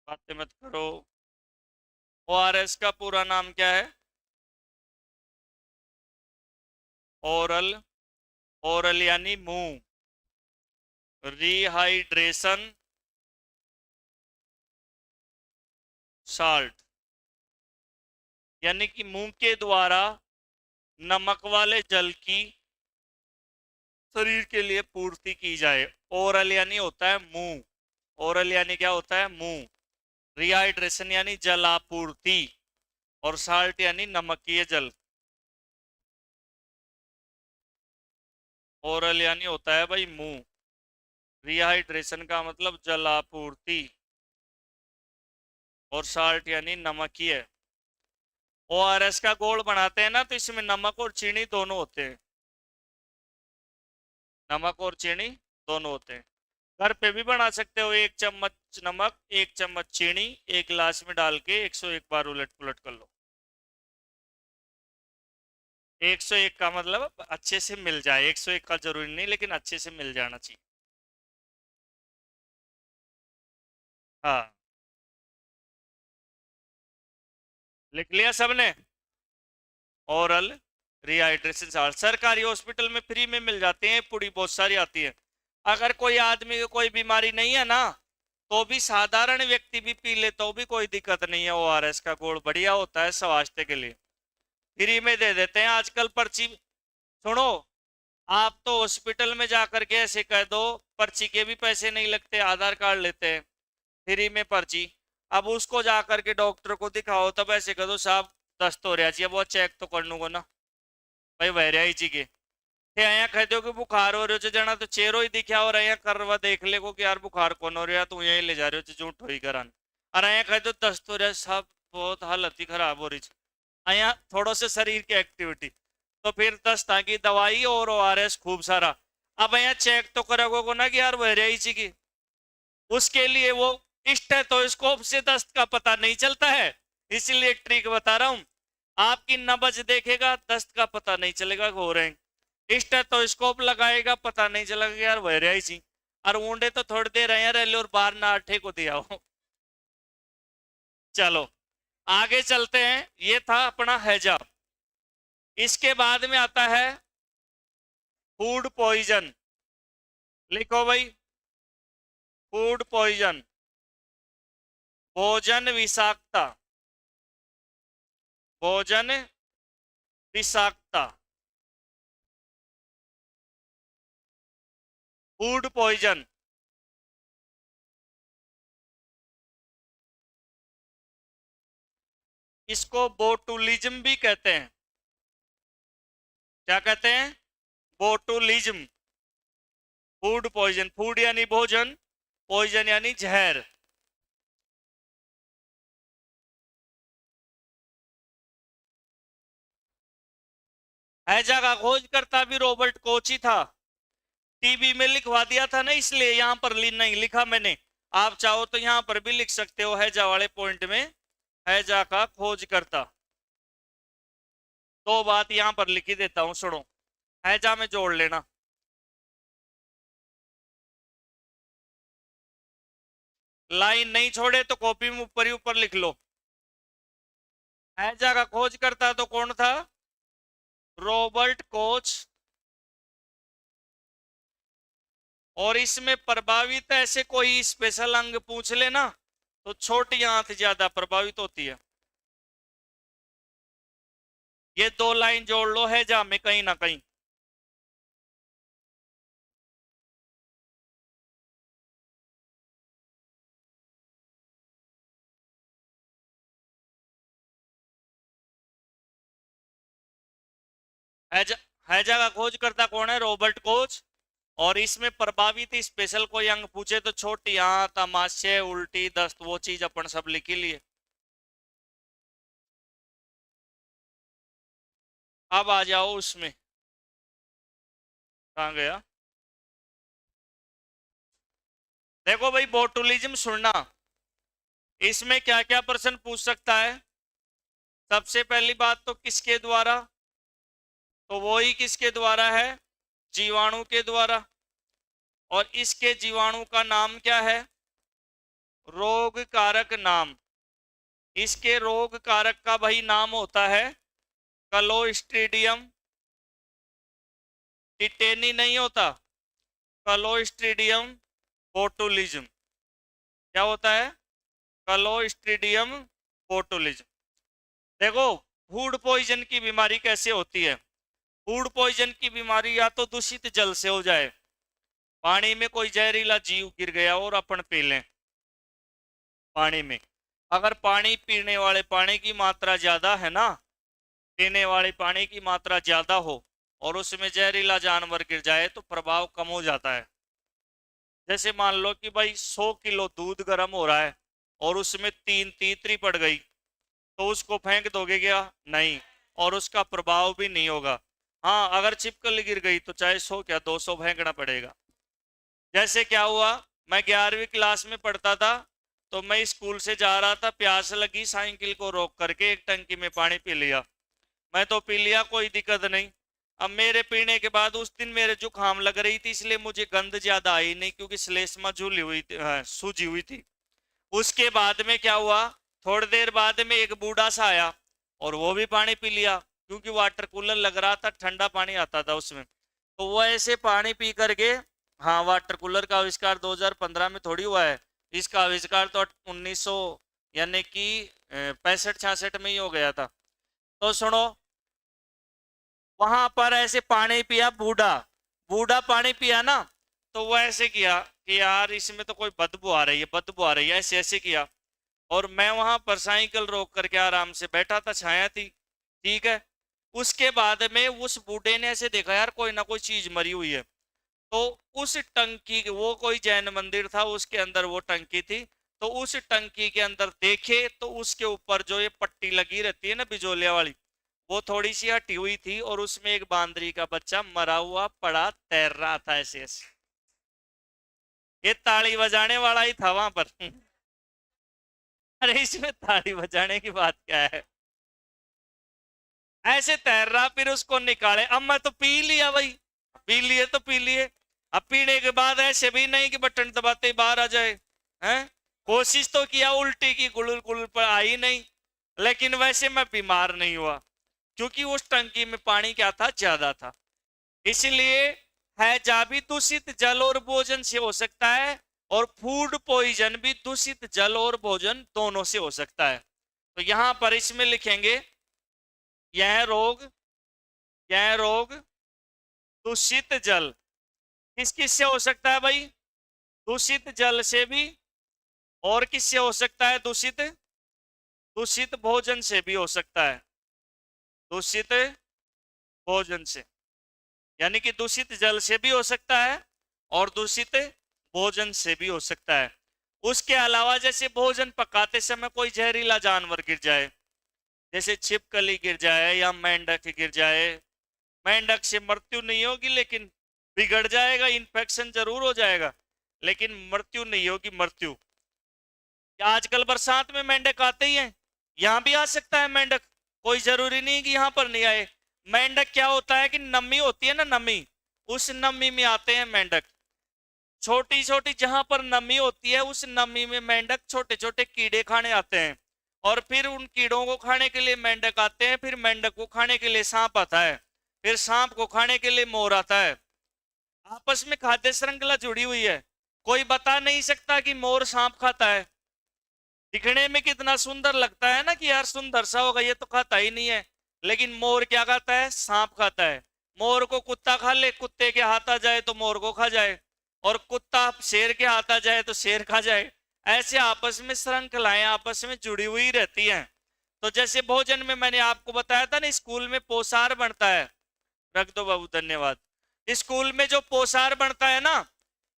[SPEAKER 1] बातें मत करो। ओआरएस का पूरा नाम क्या है? ओरल, ओरल यानी मुंह, रिहाइड्रेशन साल्ट, यानी कि मुंह के द्वारा नमक वाले जल की शरीर के लिए पूर्ति की जाए। ओरल यानी होता है मुंह, ओरल यानी क्या होता है? मुंह। रिहाइड्रेशन यानी जलापूर्ति, और साल्ट यानी नमकीय जल। ओरल यानी होता है भाई मुंह, रिहाइड्रेशन का मतलब जलापूर्ति, और साल्ट यानी नमकीय। ओआरएस का घोल बनाते हैं ना, तो इसमें नमक और चीनी दोनों होते हैं। नमक और चीनी दोनों होते हैं। घर पे भी बना सकते हो। 1 चम्मच नमक 1 चम्मच चीनी एक गिलास में डाल के 101 बार उलट पुलट कर लो। 101 का मतलब अच्छे से मिल जाए। 101 का जरूरी नहीं, लेकिन अच्छे से मिल जाना चाहिए। हाँ, लिख लिया सबने? ओरल रिहाइड्रेशन साल्ट सरकारी हॉस्पिटल में फ्री में मिल जाते हैं, पुड़ी बहुत सारी आती है। अगर कोई आदमी को कोई बीमारी नहीं है ना, तो भी साधारण व्यक्ति भी पी ले तो भी कोई दिक्कत नहीं है। ओआरएस का घोल बढ़िया होता है स्वास्थ्य के लिए। फ्री में दे देते हैं आजकल पर्ची। सुनो, आप तो हॉस्पिटल में जाकर के ऐसे कह दो, पर्ची के भी पैसे नहीं लगते, आधार कार्ड लेते हैं, फ्री में पर्ची। अब उसको जाकर के डॉक्टर को दिखाओ, तब ऐसे कह दो साहब दस्त हो रहा चाहिए, वो चेक तो कर लूंगा ना भाई, वह रहा ही चाहिए। अं कह दो कि बुखार हो रहे हो जना, तो चेहरो ही दिखा और अं करवा देख ले को कि यार बुखार कौन हो रहा, तू यही ले जा रहे हो झूठ हो ही करा। और अं कह दो दस्त हो रहा साहब, बहुत हालत ही खराब हो रही है यहाँ थोड़ा से शरीर की एक्टिविटी। तो फिर दस्ता की दवाई और ORS खूब सारा। अब यहाँ चेक तो करोगे को ना कि यार वह रही की, उसके लिए वो स्टेथोस्कोप से दस्त का पता नहीं चलता है। इसीलिए ट्रिक बता रहा हूं, आपकी नब्ज देखेगा दस्त का पता नहीं चलेगा हो रहे। स्टेथोस्कोप लगाएगा पता नहीं चलेगा यार वह रही और ऊंडे तो थोड़ी देर रहे और बाहर ना आठे को दिया हो। चलो आगे चलते हैं। ये था अपना हैजा। इसके बाद में आता है फूड पॉइजन। लिखो भाई, फूड पॉइजन, भोजन विषाक्तता, भोजन विषाक्तता, फूड पॉइजन। इसको बोटुलिज्म भी कहते हैं। क्या कहते हैं? बोटुलिज्म। फूड पॉइजन, फूड यानी भोजन, पॉइजन यानी जहर। हैजा का खोजकर्ता भी रॉबर्ट कोच ही था। टीबी में लिखवा दिया था ना, इसलिए यहां पर नहीं लिखा मैंने। आप चाहो तो यहां पर भी लिख सकते हो हैजा वाले पॉइंट में, हैजा का खोजकर्ता। दो बात यहां पर लिखी देता हूं, सुनो, हैजा में जोड़ लेना। लाइन नहीं छोड़े तो कॉपी में ऊपर ही ऊपर लिख लो। हैजा का खोजकर्ता तो कौन था? Robert Koch. और इसमें प्रभावित ऐसे कोई स्पेशल अंग पूछ लेना तो छोटी आंत ज्यादा प्रभावित होती है। ये दो लाइन जोड़ लो हैजा में कहीं ना कहीं। हैजा, हैजा का खोजकर्ता कौन है? Robert Koch. और इसमें प्रभावित स्पेशल कोई अंग पूछे तो छोटी आंत, आमाशय, उल्टी, दस्त, वो चीज अपन सब लिख लिए। अब आ जाओ उसमें, कहां गया? देखो भाई, बोटुलिज्म सुनना, इसमें क्या क्या प्रश्न पूछ सकता है। सबसे पहली बात तो किसके द्वारा, तो वो ही किसके द्वारा है? जीवाणु के द्वारा। और इसके जीवाणु का नाम क्या है? रोग कारक नाम। इसके रोग कारक का भाई नाम होता है क्लोस्ट्रीडियम टिटेनी, नहीं होता, क्लोस्ट्रीडियम बोटुलिज्म। क्या होता है? Clostridium botulism. देखो, फूड पॉइजन की बीमारी कैसे होती है? फूड पॉइजन की बीमारी या तो दूषित जल से हो जाए, पानी में कोई जहरीला जीव गिर गया और अपन पी लें पानी में। अगर पानी पीने वाले पानी की मात्रा ज्यादा है ना, पीने वाले पानी की मात्रा ज्यादा हो और उसमें जहरीला जानवर गिर जाए तो प्रभाव कम हो जाता है। जैसे मान लो कि भाई 100 किलो दूध गर्म हो रहा है और उसमें 3 तीतरी पड़ गई, तो उसको फेंक दोगे क्या? नहीं, और उसका प्रभाव भी नहीं होगा। हाँ, अगर छिपकली गिर गई तो चाहे 100 क्या 200 फेंकना पड़ेगा। जैसे क्या हुआ, मैं 11वीं क्लास में पढ़ता था, तो मैं स्कूल से जा रहा था, प्यास लगी, साइकिल को रोक करके एक टंकी में पानी पी लिया। मैं तो पी लिया, कोई दिक्कत नहीं। अब मेरे पीने के बाद उस दिन मेरे जुकाम लग रही थी, इसलिए मुझे गंध ज्यादा आई नहीं, क्योंकि श्लेष्मा झूली हुई थी, सूजी हुई थी। उसके बाद में क्या हुआ, थोड़ी देर बाद में एक बूढ़ा सा आया और वो भी पानी पी लिया, क्योंकि वाटर कूलर लग रहा था, ठंडा पानी आता था उसमें। तो वो ऐसे पानी पी करके, हाँ, वाटर कूलर का आविष्कार 2015 में थोड़ी हुआ है, इसका आविष्कार तो 1900 यानी कि 65-66 में ही हो गया था। तो सुनो, वहां पर ऐसे पानी पिया बूढ़ा, बूढ़ा पानी पिया ना, तो वो ऐसे किया कि यार इसमें तो कोई बदबू आ रही है, बदबू आ रही है, ऐसे ऐसे किया। और मैं वहां पर साइकिल रोक करके आराम से बैठा था, छाया थी, ठीक है। उसके बाद में उस बूढ़े ने ऐसे देखा यार कोई ना कोई चीज मरी हुई है, तो उस टंकी, वो कोई जैन मंदिर था, उसके अंदर वो टंकी थी, तो उस टंकी के अंदर देखे तो उसके ऊपर जो ये पट्टी लगी रहती है ना बिजोलिया वाली, वो थोड़ी सी हटी हुई थी और उसमें एक बांदरी का बच्चा मरा हुआ पड़ा तैर रहा था ऐसे ऐसे। ये ताली बजाने वाला ही था वहां पर। अरे इसमें ताली बजाने की बात क्या है? ऐसे तैर रहा, फिर उसको निकाले। अब मैं तो पी लिया भाई, पी लिए तो पी लिए। अब पीने के बाद ऐसे भी नहीं कि बटन दबाते ही बाहर आ जाए, हैं? कोशिश तो किया, उल्टी की, गुलुल गुलुल पर आई नहीं, लेकिन वैसे मैं बीमार नहीं हुआ, क्योंकि उस टंकी में पानी क्या था, ज्यादा था। इसलिए है जा भी दूषित जल और भोजन से हो सकता है, और फूड पॉइजन भी दूषित जल और भोजन दोनों से हो सकता है। तो यहां पर इसमें लिखेंगे यह रोग, यह रोग दूषित जल किस किस से हो सकता है भाई? दूषित जल से भी, और किससे हो सकता है दूषित? दूषित भोजन से भी हो सकता है, दूषित भोजन से। यानी कि दूषित जल से भी हो सकता है और दूषित भोजन से भी हो सकता है। उसके अलावा जैसे भोजन पकाते समय कोई जहरीला जानवर गिर जाए, जैसे छिपकली गिर जाए या मेंढक गिर जाए, मेंढक से मृत्यु नहीं होगी लेकिन बिगड़ जाएगा, इन्फेक्शन जरूर हो जाएगा, लेकिन मृत्यु नहीं होगी, मृत्यु। आजकल बरसात में मेंढक आते ही हैं, यहां भी आ सकता है मेंढक, कोई जरूरी नहीं कि यहां पर नहीं आए। मेंढक क्या होता है कि नमी होती है ना, नमी, उस नमी में आते हैं मेंढक। छोटी छोटी जहां पर नमी होती है उस नमी में मेंढक छोटे छोटे कीड़े खाने आते हैं, और फिर उन कीड़ों को खाने के लिए मेंढक आते हैं, फिर मेंढक को खाने के लिए सांप आता है, फिर सांप को खाने के लिए मोर आता है। आपस में खाद्य श्रृंखला जुड़ी हुई है। कोई बता नहीं सकता कि मोर सांप खाता है। दिखने में कितना सुंदर लगता है ना कि यार सुंदर सा होगा, ये तो खाता ही नहीं है, लेकिन मोर क्या खाता है? सांप खाता है। मोर को कुत्ता खा ले, कुत्ते के हाथ आ जाए तो मोर को खा जाए, और कुत्ता शेर के हाथ आ जाए तो शेर खा जाए। ऐसे आपस में श्रृंखलाएं आपस में जुड़ी हुई रहती हैं। तो जैसे भोजन में मैंने आपको बताया था ना, स्कूल में पोषार बनता है। रख दो बाबू, धन्यवाद। स्कूल में जो पोषार बनता है ना,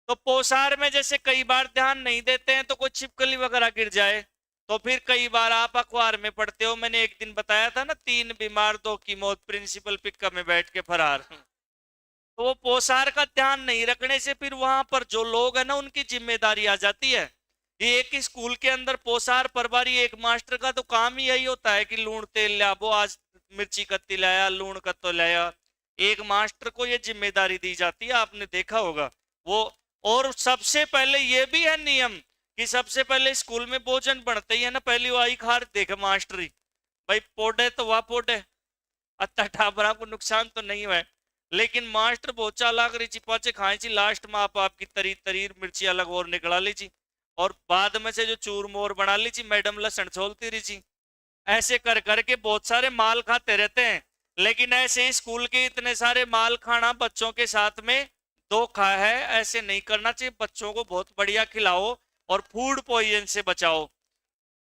[SPEAKER 1] तो पोषार में जैसे कई बार ध्यान नहीं देते हैं तो कोई छिपकली वगैरह गिर जाए, तो फिर कई बार आप अखबार में पढ़ते हो, मैंने एक दिन बताया था ना, 3 बीमार 2 की मौत, प्रिंसिपल पिकअप में बैठ के फरार। तो वो पोषार का ध्यान नहीं रखने से फिर वहां पर जो लोग है ना उनकी जिम्मेदारी आ जाती है। ये एक स्कूल के अंदर पोषार प्रभारी एक मास्टर का तो काम ही यही होता है कि लूण तेल लिया, वो आज मिर्ची कत्ती लाया, लूण कत्तो लाया। एक मास्टर को ये जिम्मेदारी दी जाती है, आपने देखा होगा वो। और सबसे पहले ये भी है नियम कि सबसे पहले स्कूल में भोजन बनते ही है ना, पहली वो आई खार देखे मास्टरी, भाई पोडे तो वाह पोडे, अत्ता टाबरा को नुकसान तो नहीं हुआ है, लेकिन मास्टर बहुत चालाक रही, पाचे खाई ची, लास्ट में आप आपकी तरी तरीर मिर्ची अलग और निकला लीची, और बाद में से जो चूर मोर बना लीची, मैडम लसन छोलती रही ची। ऐसे कर करके बहुत सारे माल खाते रहते हैं, लेकिन ऐसे स्कूल के इतने सारे माल खाना बच्चों के साथ में धोखा है। ऐसे नहीं करना चाहिए, बच्चों को बहुत बढ़िया खिलाओ और फूड पॉइजन से बचाओ।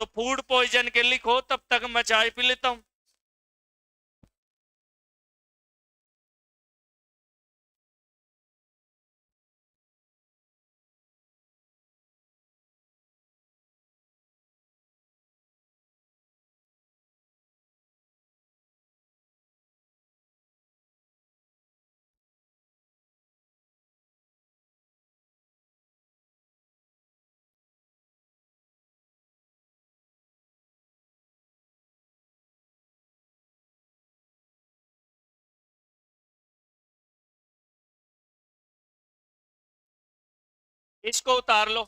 [SPEAKER 1] तो फूड पॉइजन के लिखो, तब तक मैं चाय पी लेता हूं। इसको उतार लो।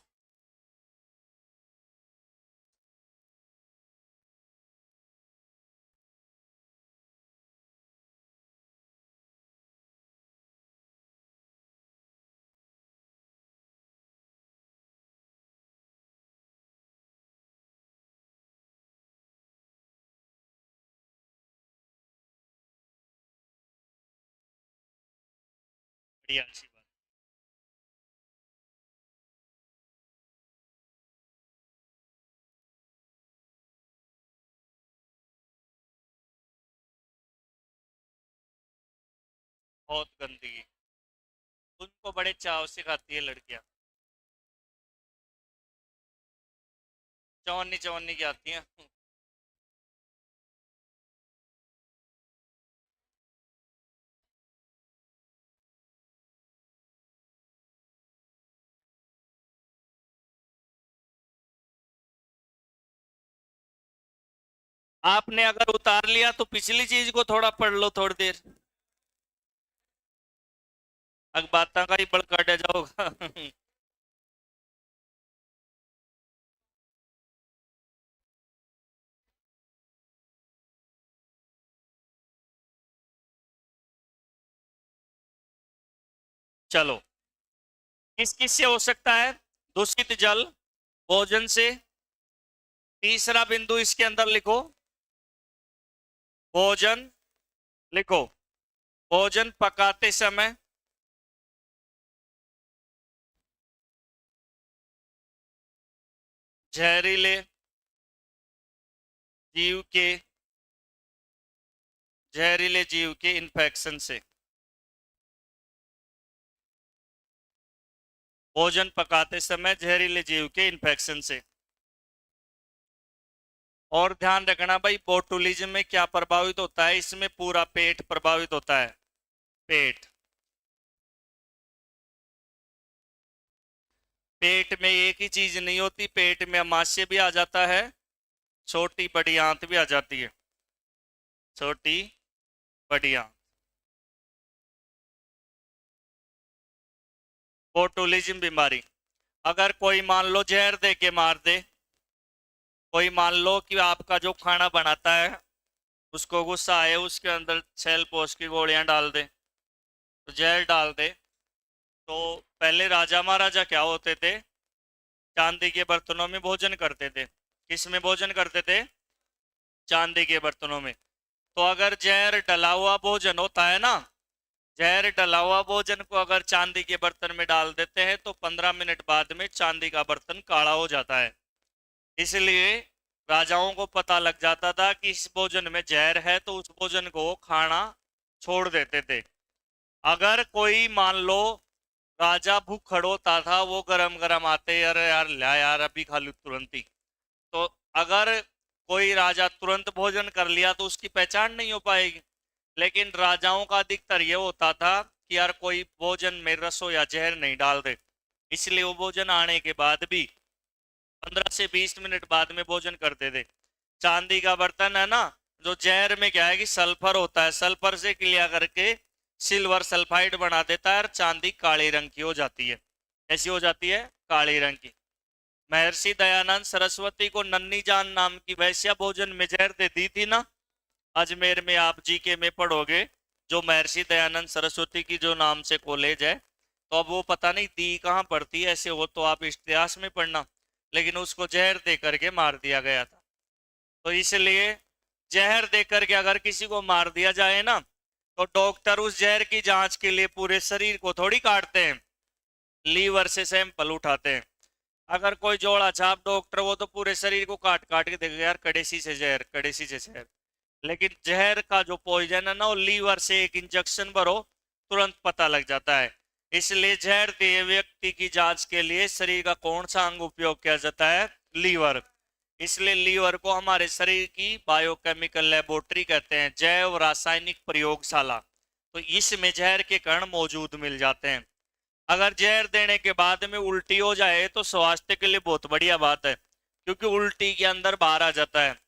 [SPEAKER 1] बढ़िया सी बात। बहुत गंदगी, उनको बड़े चाव से खाती है लड़कियां। चवन्नी चवन्नी की आती हैं। आपने अगर उतार लिया तो पिछली चीज को थोड़ा पढ़ लो थोड़ी देर। अग बात का ही बड़का डे जाओगा। चलो, किस किस से हो सकता है? दूषित जल, भोजन से। तीसरा बिंदु इसके अंदर लिखो, भोजन। लिखो, भोजन पकाते समय, जहरीले जीव के, जहरीले जीव के इन्फेक्शन से। भोजन पकाते समय जहरीले जीव के इन्फेक्शन से। और ध्यान रखना भाई, बोटुलिज्म में क्या प्रभावित होता है? इसमें पूरा पेट प्रभावित होता है, पेट। पेट में एक ही चीज नहीं होती, पेट में अमाशय भी आ जाता है, छोटी बड़ी आंत भी आ जाती है, छोटी बड़ी आंत। बोटुलिज्म बीमारी, अगर कोई मान लो जहर दे के मार दे, कोई मान लो कि आपका जो खाना बनाता है उसको गुस्सा आए, उसके अंदर सेल पोष की गोलियां डाल दे, तो जहर डाल दे। तो पहले राजा महाराजा क्या होते थे? चांदी के बर्तनों में भोजन करते थे। किस में भोजन करते थे? चांदी के बर्तनों में। तो अगर जहर डला हुआ भोजन होता है ना, जहर डला हुआ भोजन को अगर चांदी के बर्तन में डाल देते हैं तो 15 मिनट बाद में चांदी का बर्तन काला हो जाता है। इसलिए राजाओं को पता लग जाता था कि इस भोजन में जहर है, तो उस भोजन को खाना छोड़ देते थे। अगर कोई मान लो राजा भूखड़ होता था, वो गरम गरम आते, अरे यार ला यार अभी खा लूं तुरंत ही, तो अगर कोई राजा तुरंत भोजन कर लिया तो उसकी पहचान नहीं हो पाएगी। लेकिन राजाओं का अधिकतर ये होता था कि यार कोई भोजन में रसो या जहर नहीं डाल दे, इसलिए वो भोजन आने के बाद भी 15 से 20 मिनट बाद में भोजन करते थे। चांदी का बर्तन है ना, जो जहर में क्या है कि सल्फर होता है, सल्फर से क्रिया करके सिल्वर सल्फाइड बना देता है और चांदी काले रंग की हो जाती है। ऐसी हो जाती है, काले रंग की। महर्षि दयानंद सरस्वती को नन्नी जान नाम की वैश्या भोजन में जहर दे दी थी ना, अजमेर में आप जीके में पढ़ोगे, जो महर्षि दयानंद सरस्वती की जो नाम से कॉलेज है, तो अब वो पता नहीं दी कहाँ पड़ती है, ऐसे हो तो आप इतिहास में पढ़ना, लेकिन उसको जहर दे करके मार दिया गया था। तो इसलिए जहर दे करके अगर किसी को मार दिया जाए ना, तो डॉक्टर उस जहर की जांच के लिए पूरे शरीर को थोड़ी काटते हैं, लीवर से सैंपल उठाते हैं। अगर कोई जोड़ा छाप डॉक्टर, वो तो पूरे शरीर को काट काट के देखेगा यार कड़ेसी से जहर, कड़ेसी से जहर। लेकिन जहर का जो पॉइजन है ना, वो लीवर से एक इंजेक्शन भरो तुरंत पता लग जाता है। इसलिए जहर दिए व्यक्ति की जांच के लिए शरीर का कौन सा अंग उपयोग किया जाता है? लीवर। इसलिए लीवर को हमारे शरीर की बायोकेमिकल लेबोरेटरी कहते हैं, जैव रासायनिक प्रयोगशाला। तो इसमें जहर के कण मौजूद मिल जाते हैं। अगर जहर देने के बाद में उल्टी हो जाए तो स्वास्थ्य के लिए बहुत बढ़िया बात है, क्योंकि उल्टी के अंदर बाहर आ जाता है।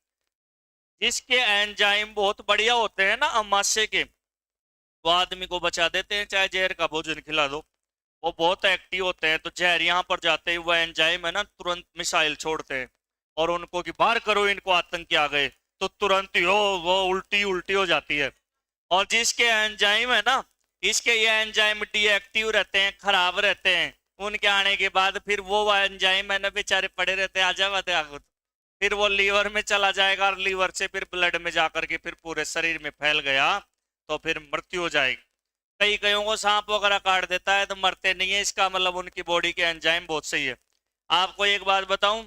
[SPEAKER 1] जिसके एंजाइम बहुत बढ़िया होते हैं ना अमाशय के, वो आदमी को बचा देते हैं, चाहे जहर का भोजन खिला दो। वो बहुत एक्टिव होते हैं, तो जहर यहाँ पर जाते ही वो एंजाइम है ना, तुरंत मिसाइल छोड़ते हैं और उनको कि बाहर करो इनको, आतंकी आ गए, तो तुरंत ही वो उल्टी उल्टी हो जाती है। और जिसके एंजाइम है ना, इसके ये एंजाइम डीएक्टिव रहते हैं, खराब रहते हैं, उनके आने के बाद फिर वो एंजाइम है ना बेचारे पड़े रहते हैं, आजा फिर वो लीवर में चला जाएगा और लीवर से फिर ब्लड में जाकर के फिर पूरे शरीर में फैल गया तो फिर मृत्यु हो जाएगी। कई कईयों को सांप वगैरह काट देता है तो मरते नहीं है, इसका मतलब उनकी बॉडी के एंजाइम बहुत सही है। आपको एक बात बताऊं,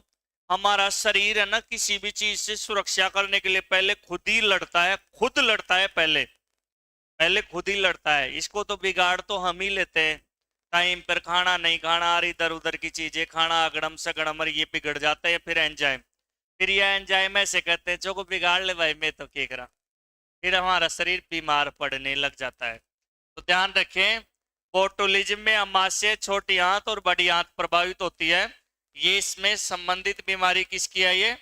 [SPEAKER 1] हमारा शरीर है ना, किसी भी चीज से सुरक्षा करने के लिए पहले खुद ही लड़ता है, खुद लड़ता है, पहले पहले खुद ही लड़ता है। इसको तो बिगाड़ तो हम ही लेते हैं, टाइम पर खाना नहीं खाना और इधर उधर की चीजें खाना, अगड़म सगड़म, और ये बिगड़ जाता है फिर एंजाइम। फिर यह एंजाइम ऐसे कहते हैं जो को बिगाड़ ले भाई, मैं तो क्या करा, फिर हमारा शरीर बीमार पड़ने लग जाता है। तो ध्यान रखें, बोटुलिज्म में अमाशय छोटी आंत और बड़ी आंत प्रभावित होती है। ये इसमें संबंधित बीमारी किसकी है? ये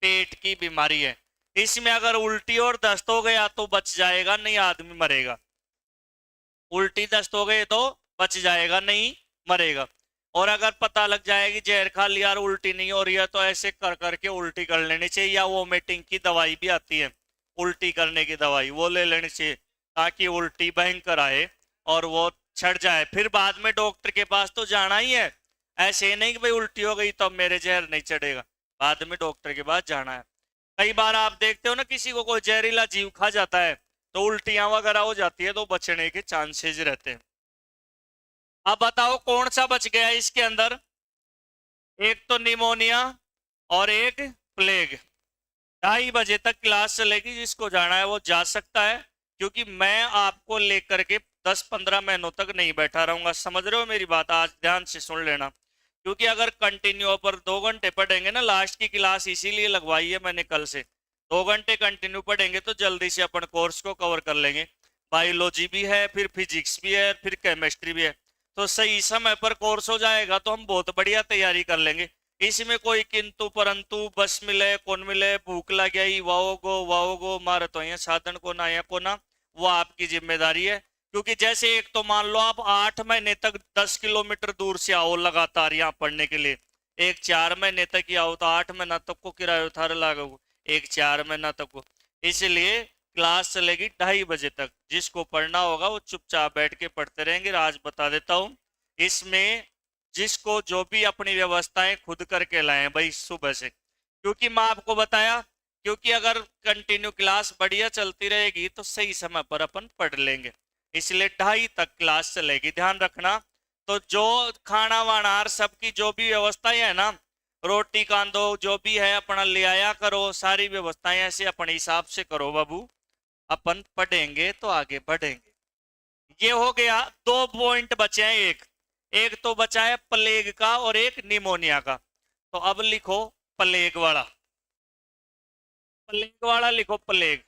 [SPEAKER 1] पेट की बीमारी है। इसमें अगर उल्टी और दस्त हो गया तो बच जाएगा, नहीं आदमी मरेगा। उल्टी दस्त हो गए तो बच जाएगा, नहीं मरेगा। और अगर पता लग जाएगी जहर खा लिया और उल्टी नहीं हो रही है तो ऐसे कर करके उल्टी कर लेनी चाहिए, या वोमिटिंग की दवाई भी आती है, उल्टी करने की दवाई, वो ले लेनी चाहिए ताकि उल्टी भयंकर आए और वो छट जाए। फिर बाद में डॉक्टर के पास तो जाना ही है, ऐसे नहीं कि भाई उल्टी हो गई तो अब मेरे जहर नहीं चढ़ेगा, बाद में डॉक्टर के पास जाना है। कई बार आप देखते हो ना, किसी को कोई जहरीला जीव खा जाता है तो उल्टियां वगैरह हो जाती है, तो बचने के चांसेस रहते हैं। अब बताओ कौन सा बच गया इसके अंदर? एक तो निमोनिया और एक प्लेग। 2:30 बजे तक क्लास चलेगी, जिसको जाना है वो जा सकता है, क्योंकि मैं आपको लेकर के 10-15 महीनों तक नहीं बैठा रहूंगा। समझ रहे हो मेरी बात? आज ध्यान से सुन लेना, क्योंकि अगर कंटिन्यू पर 2 घंटे पढ़ेंगे ना, लास्ट की क्लास इसीलिए लगवाई है मैंने कल से, 2 घंटे कंटिन्यू पढ़ेंगे तो जल्दी से अपन कोर्स को कवर कर लेंगे। बायोलॉजी भी है, फिर फिजिक्स भी है, फिर केमिस्ट्री भी है, तो सही समय पर कोर्स हो जाएगा तो हम बहुत बढ़िया तैयारी कर लेंगे। इसमें कोई किंतु परंतु, बस मिले कौन मिले, भूख लग गई, वाओ गो मारे तो ये साधन को ना, या को ना, वो आपकी जिम्मेदारी है। क्योंकि जैसे एक तो मान लो आप 8 महीने तक 10 किलोमीटर दूर से आओ लगातार यहाँ पढ़ने के लिए, एक 4 महीने तक ही आओ तो 8 महीना तक को किराया उतार लागो, एक 4 महीना तक को। इसलिए क्लास चलेगी 2:30 बजे तक, जिसको पढ़ना होगा वो चुपचाप बैठ के पढ़ते रहेंगे। आज बता देता हूँ, इसमें जिसको जो भी अपनी व्यवस्थाएं खुद करके लाएं भाई सुबह से, क्योंकि मैं आपको बताया, क्योंकि अगर कंटिन्यू क्लास बढ़िया चलती रहेगी तो सही समय पर अपन पढ़ लेंगे, इसलिए 2:30 तक क्लास चलेगी, ध्यान रखना। तो जो खाना वाना सबकी जो भी व्यवस्थाएं है ना, रोटी कांदो जो भी है अपना ले आया करो, सारी व्यवस्थाएं ऐसे अपने हिसाब से करो बाबू, अपन पढ़ेंगे तो आगे बढ़ेंगे। ये हो गया, 2 पॉइंट बचे हैं, एक तो बचा है प्लेग का और एक निमोनिया का। तो अब लिखो प्लेग वाला, प्लेग वाला लिखो, प्लेग।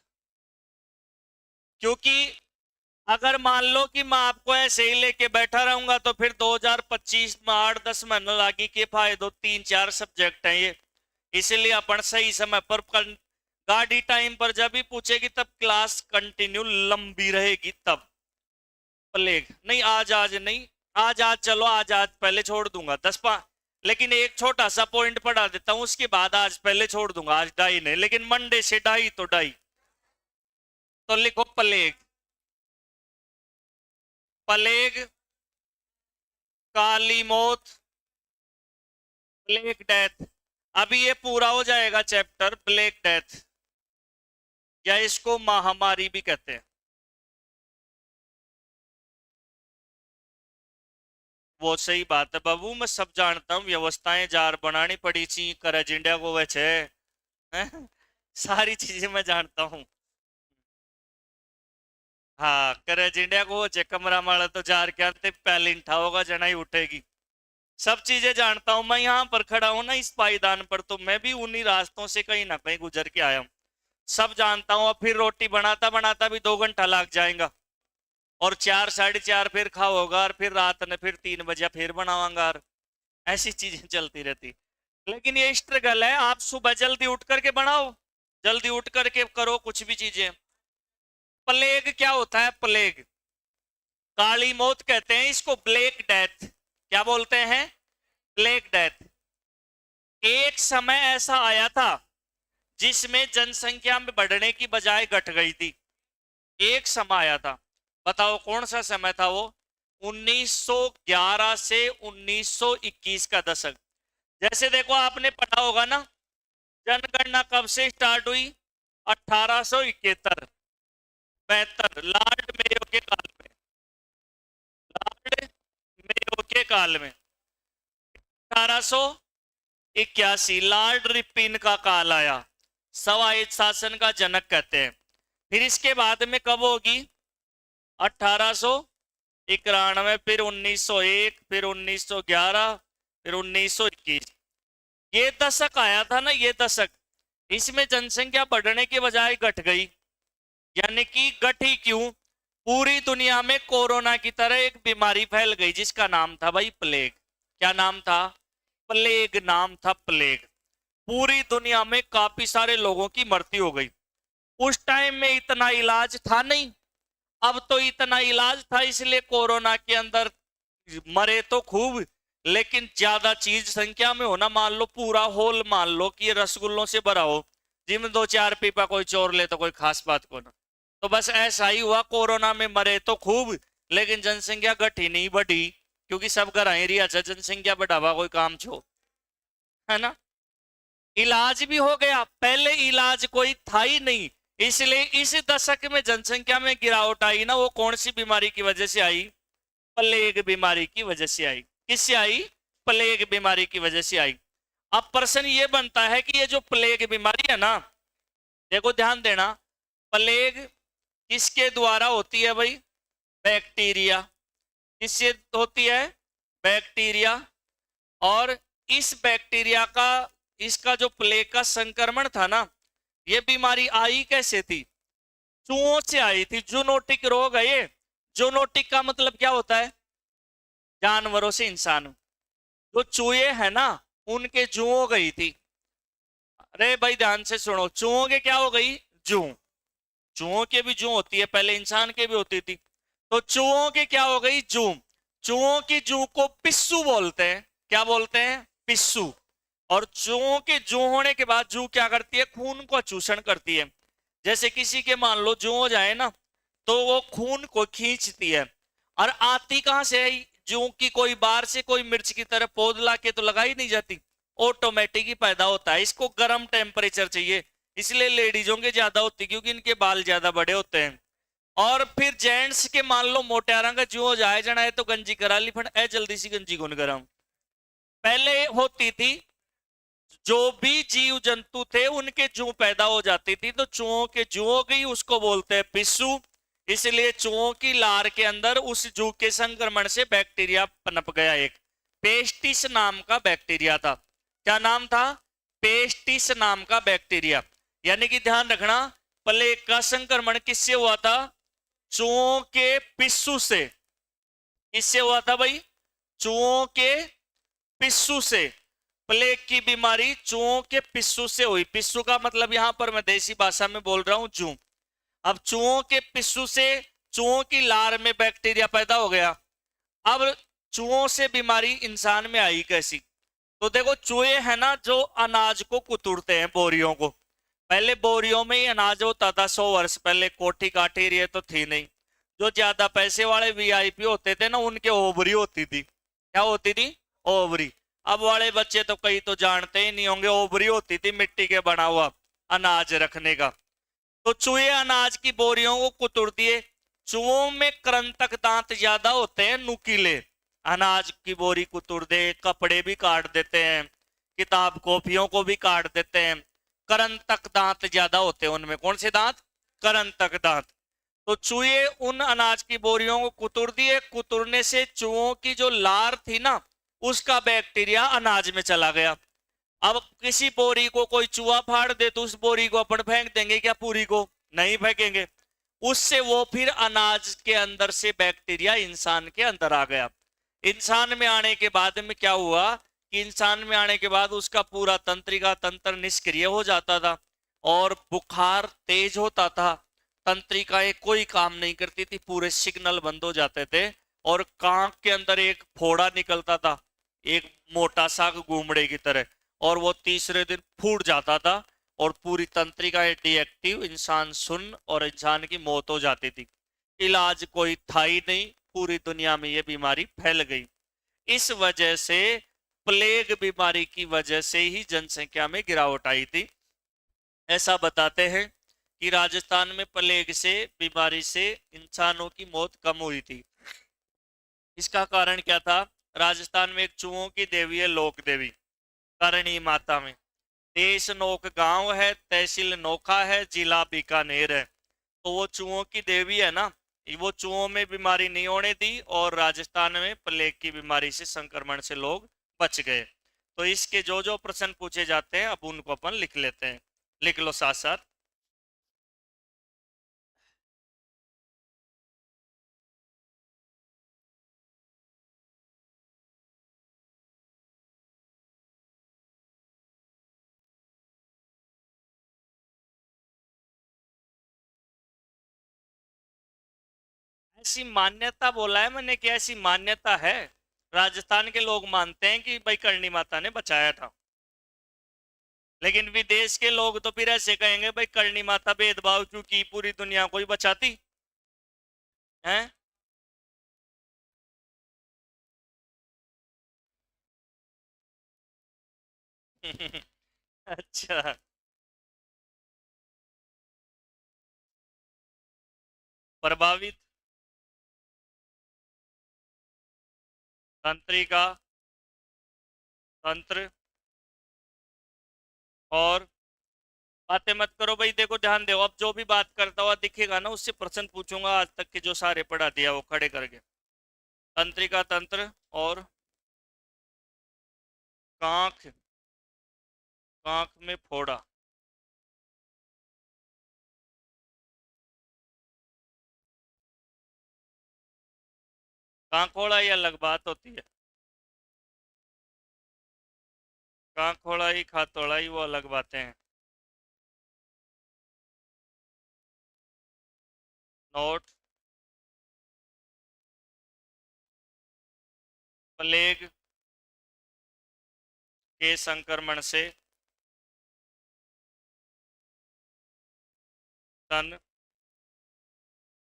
[SPEAKER 1] क्योंकि अगर मान लो कि मैं आपको ऐसे ही लेके बैठा रहूंगा तो फिर 2025 में 8-10 महीने लागी के फायदो, 3-4 सब्जेक्ट हैं ये, इसलिए अपन सही समय पर गाड़ी टाइम पर जब भी पूछेगी तब क्लास कंटिन्यू लंबी रहेगी तब। प्लेग नहीं, आज नहीं, आज चलो, आज पहले छोड़ दूंगा 10-5, लेकिन एक छोटा सा पॉइंट पढ़ा देता हूं, उसके बाद आज पहले छोड़ दूंगा, आज 2:30 नहीं, लेकिन मंडे से 2:30 तो 2:30। तो लिखो प्लेग, प्लेग, काली मौत, ब्लैक डेथ। अभी ये पूरा हो जाएगा चैप्टर, ब्लैक डेथ, या इसको महामारी भी कहते हैं। वो सही बात है बाबू, मैं सब जानता हूँ, व्यवस्थाएं जार बनानी पड़ी थी कर एजेंडा को वैसे सारी चीजें मैं जानता हूँ। हाँ, कर एजेंडा को वैसे कमरा माला तो जार के अंत पहले इंठा होगा जना ही उठेगी, सब चीजें जानता हूँ। मैं यहाँ पर खड़ा हूँ ना इस पायदान पर, तो मैं भी उन्हीं रास्तों से कहीं ना कहीं गुजर के आया हूँ, सब जानता हूँ। और फिर रोटी बनाता बनाता भी 2 घंटा लग जाएगा, और 4-4:30 फिर खाओगा, और फिर रात में फिर 3 बजे फिर बनावांगा, और ऐसी चीजें चलती रहती। लेकिन ये स्ट्रगल है, आप सुबह जल्दी उठ करके बनाओ, जल्दी उठ करके करो कुछ भी चीजें। प्लेग क्या होता है? प्लेग काली मौत कहते हैं इसको, ब्लैक डेथ क्या बोलते हैं? Black death. एक समय ऐसा आया था जिसमें जनसंख्या में बढ़ने की बजाय घट गई थी, एक समय आया था, बताओ कौन सा समय था वो? 1911 से 1921 का दशक। जैसे देखो आपने पढ़ा होगा ना, जनगणना कब से स्टार्ट हुई? 1871, लॉर्ड मेयो के काल में, लॉर्ड मेयो के काल में 1881 लॉर्ड रिपिन का काल आया, स्वायत्त शासन का जनक कहते हैं। फिर इसके बाद में कब होगी? 1891, फिर 1901, फिर 1911, फिर 1921। ये दशक आया था ना, ये दशक, इसमें जनसंख्या बढ़ने के बजाय घट गई, यानी कि घटी क्यों? पूरी दुनिया में कोरोना की तरह एक बीमारी फैल गई जिसका नाम था भाई प्लेग। क्या नाम था? प्लेग नाम था, प्लेग। पूरी दुनिया में काफी सारे लोगों की मृत्यु हो गई। उस टाइम में इतना इलाज था नहीं, अब तो इतना इलाज था, इसलिए कोरोना के अंदर मरे तो खूब, लेकिन ज्यादा चीज संख्या में होना, मान लो पूरा होल मान लो कि ये रसगुल्लों से भरा हो, जिनमें 2-4 पीपा कोई चोर ले तो कोई खास बात को ना। तो बस ऐसा ही हुआ, कोरोना में मरे तो खूब लेकिन जनसंख्या घटी नहीं बढ़ी, क्योंकि सब घर आई रही अच्छा जनसंख्या बढ़ावा कोई काम छो, है ना। इलाज भी हो गया, पहले इलाज कोई था ही नहीं, इसलिए इस दशक में जनसंख्या में गिरावट आई ना, वो कौन सी बीमारी की वजह से आई? प्लेग बीमारी की वजह से आई। किससे आई? प्लेग बीमारी की वजह से आई। अब प्रश्न ये बनता है कि ये जो प्लेग बीमारी है ना, देखो ध्यान देना, प्लेग किसके द्वारा होती है भाई? बैक्टीरिया। किससे होती है? बैक्टीरिया। और इस बैक्टीरिया का, इसका जो प्लेग का संक्रमण था ना, ये बीमारी आई कैसे थी? चूहों से आई थी। जूनोटिक रोग है ये। जूनोटिक का मतलब क्या होता है? जानवरों से इंसान। जो चूहे हैं ना, उनके जू हो गई थी। अरे भाई ध्यान से सुनो, चूहों के क्या हो गई? जू। चूहों के भी जू होती है, पहले इंसान के भी होती थी। तो चूहों के क्या हो गई? जू। चूहों की जू को पिस्सू बोलते हैं। क्या बोलते हैं? पिस्सू। और चूहों के जू होने के बाद जू क्या करती है? खून को चूषण करती है। जैसे किसी के मान लो जू हो जाए ना, तो वो खून को खींचती है। और आती कहां से है? जू की कोई बाहर से कोई मिर्च की तरह पौध ला के तो लगाई नहीं जाती, ऑटोमेटिक ही पैदा होता है। इसको गर्म टेम्परेचर चाहिए, इसलिए लेडीजों के ज्यादा होती, क्योंकि इनके बाल ज्यादा बड़े होते हैं। और फिर जेंट्स के मान लो मोटारा का जू हो जाए जना है तो गंजी करा ली, फिर ए जल्दी सी गंजी कौन कराऊं। पहले होती थी, जो भी जीव जंतु थे उनके जू पैदा हो जाती थी, तो चूहों के जू हो गई, उसको बोलते हैं पिस्सू। इसलिए चूहों की लार के अंदर उस जू के संक्रमण से बैक्टीरिया पनप गया। एक पेस्टिस नाम का बैक्टीरिया था। क्या नाम था? पेस्टिस नाम का बैक्टीरिया। यानी कि ध्यान रखना, प्लेग का संक्रमण किससे हुआ था? चूहों के पिस्सू से। किससे हुआ था भाई? चूहों के पिस्सू से। प्लेग की बीमारी चूहों के पिस्सू से हुई। पिस्सू का मतलब यहां पर मैं देसी भाषा में बोल रहा हूं जू। अब चूहों के पिस्सू से चूहों की लार में बैक्टीरिया पैदा हो गया। अब चूहों से बीमारी इंसान में आई कैसी? तो देखो, चूहे है ना जो अनाज को कुतुरते हैं, बोरियों को। पहले बोरियों में ही अनाज होता था 100 वर्ष पहले, कोठी काठी ये तो थी नहीं। जो ज्यादा पैसे वाले वीआईपी होते थे ना, उनके ओवरी होती थी। क्या होती थी? ओवरी। अब वाले बच्चे तो कई तो जानते ही नहीं होंगे, ओवरी होती थी मिट्टी के बना हुआ अनाज रखने का। तो चूहे अनाज की बोरियों को कुतुर दिए। चूहों में कृंतक दांत ज्यादा होते हैं, नुकीले। अनाज की बोरी कुतुर दे, कपड़े भी काट देते हैं, किताब कॉपियों को भी काट देते हैं। करंतक दांत ज्यादा होते हैं उनमें। कौन से दांत? करंतक दांत। तो चूहे उन अनाज की बोरियों को कुतुर दिए। कुतुरने से चूहों की जो लार थी ना, उसका बैक्टीरिया अनाज में चला गया। अब किसी बोरी को कोई चूहा फाड़ दे तो उस बोरी को अपन फेंक देंगे क्या? पूरी को नहीं फेंकेंगे। उससे वो फिर अनाज के अंदर से बैक्टीरिया इंसान के अंदर आ गया। इंसान में आने के बाद में क्या हुआ कि इंसान में आने के बाद उसका पूरा तंत्रिका तंत्र निष्क्रिय हो जाता था और बुखार तेज होता था। तंत्रिकाएं कोई काम नहीं करती थी, पूरे सिग्नल बंद हो जाते थे और कांख के अंदर एक फोड़ा निकलता था, एक मोटा सा गुमड़े की तरह, और वो तीसरे दिन फूट जाता था और पूरी तंत्रिकाएं डीएक्टिव, इंसान सुन्न और इंसान की मौत हो जाती थी। इलाज कोई था ही नहीं, पूरी दुनिया में ये बीमारी फैल गई। इस वजह से, प्लेग बीमारी की वजह से ही जनसंख्या में गिरावट आई थी। ऐसा बताते हैं कि राजस्थान में प्लेग से बीमारी से इंसानों की मौत कम हुई थी। इसका कारण क्या था? राजस्थान में एक चूहों की देवी है, लोक देवी, करणी माता में। देश नोक गांव है, तहसील नोखा है, जिला बीकानेर है। तो वो चूहों की देवी है ना, वो चूहों में बीमारी नहीं होने दी और राजस्थान में प्लेग की बीमारी से संक्रमण से लोग बच गए। तो इसके जो जो प्रश्न पूछे जाते हैं अब उनको अपन लिख लेते हैं। लिख लो साथ साथ। ऐसी मान्यता बोला है मैंने कि ऐसी मान्यता है। राजस्थान के लोग मानते हैं कि भाई करणी माता ने बचाया था, लेकिन विदेश के लोग तो फिर ऐसे कहेंगे भाई करणी माता भेदभाव क्यों की, पूरी दुनिया को ही बचाती है। अच्छा। प्रभावित, तंत्रिका, तंत्र, और बातें मत करो भाई, देखो ध्यान दो, अब जो भी बात करता हुआ दिखेगा ना उससे प्रश्न पूछूंगा, आज तक के जो सारे पढ़ा दिया वो खड़े करके। तंत्रिका, तंत्र, और कांख, कांख में फोड़ा। कांख फोड़ा ये अलग बात होती है। कांख फोड़ाई खातोड़ाई वो अलग बातें हैं। नोट, प्लेग के संक्रमण से सन,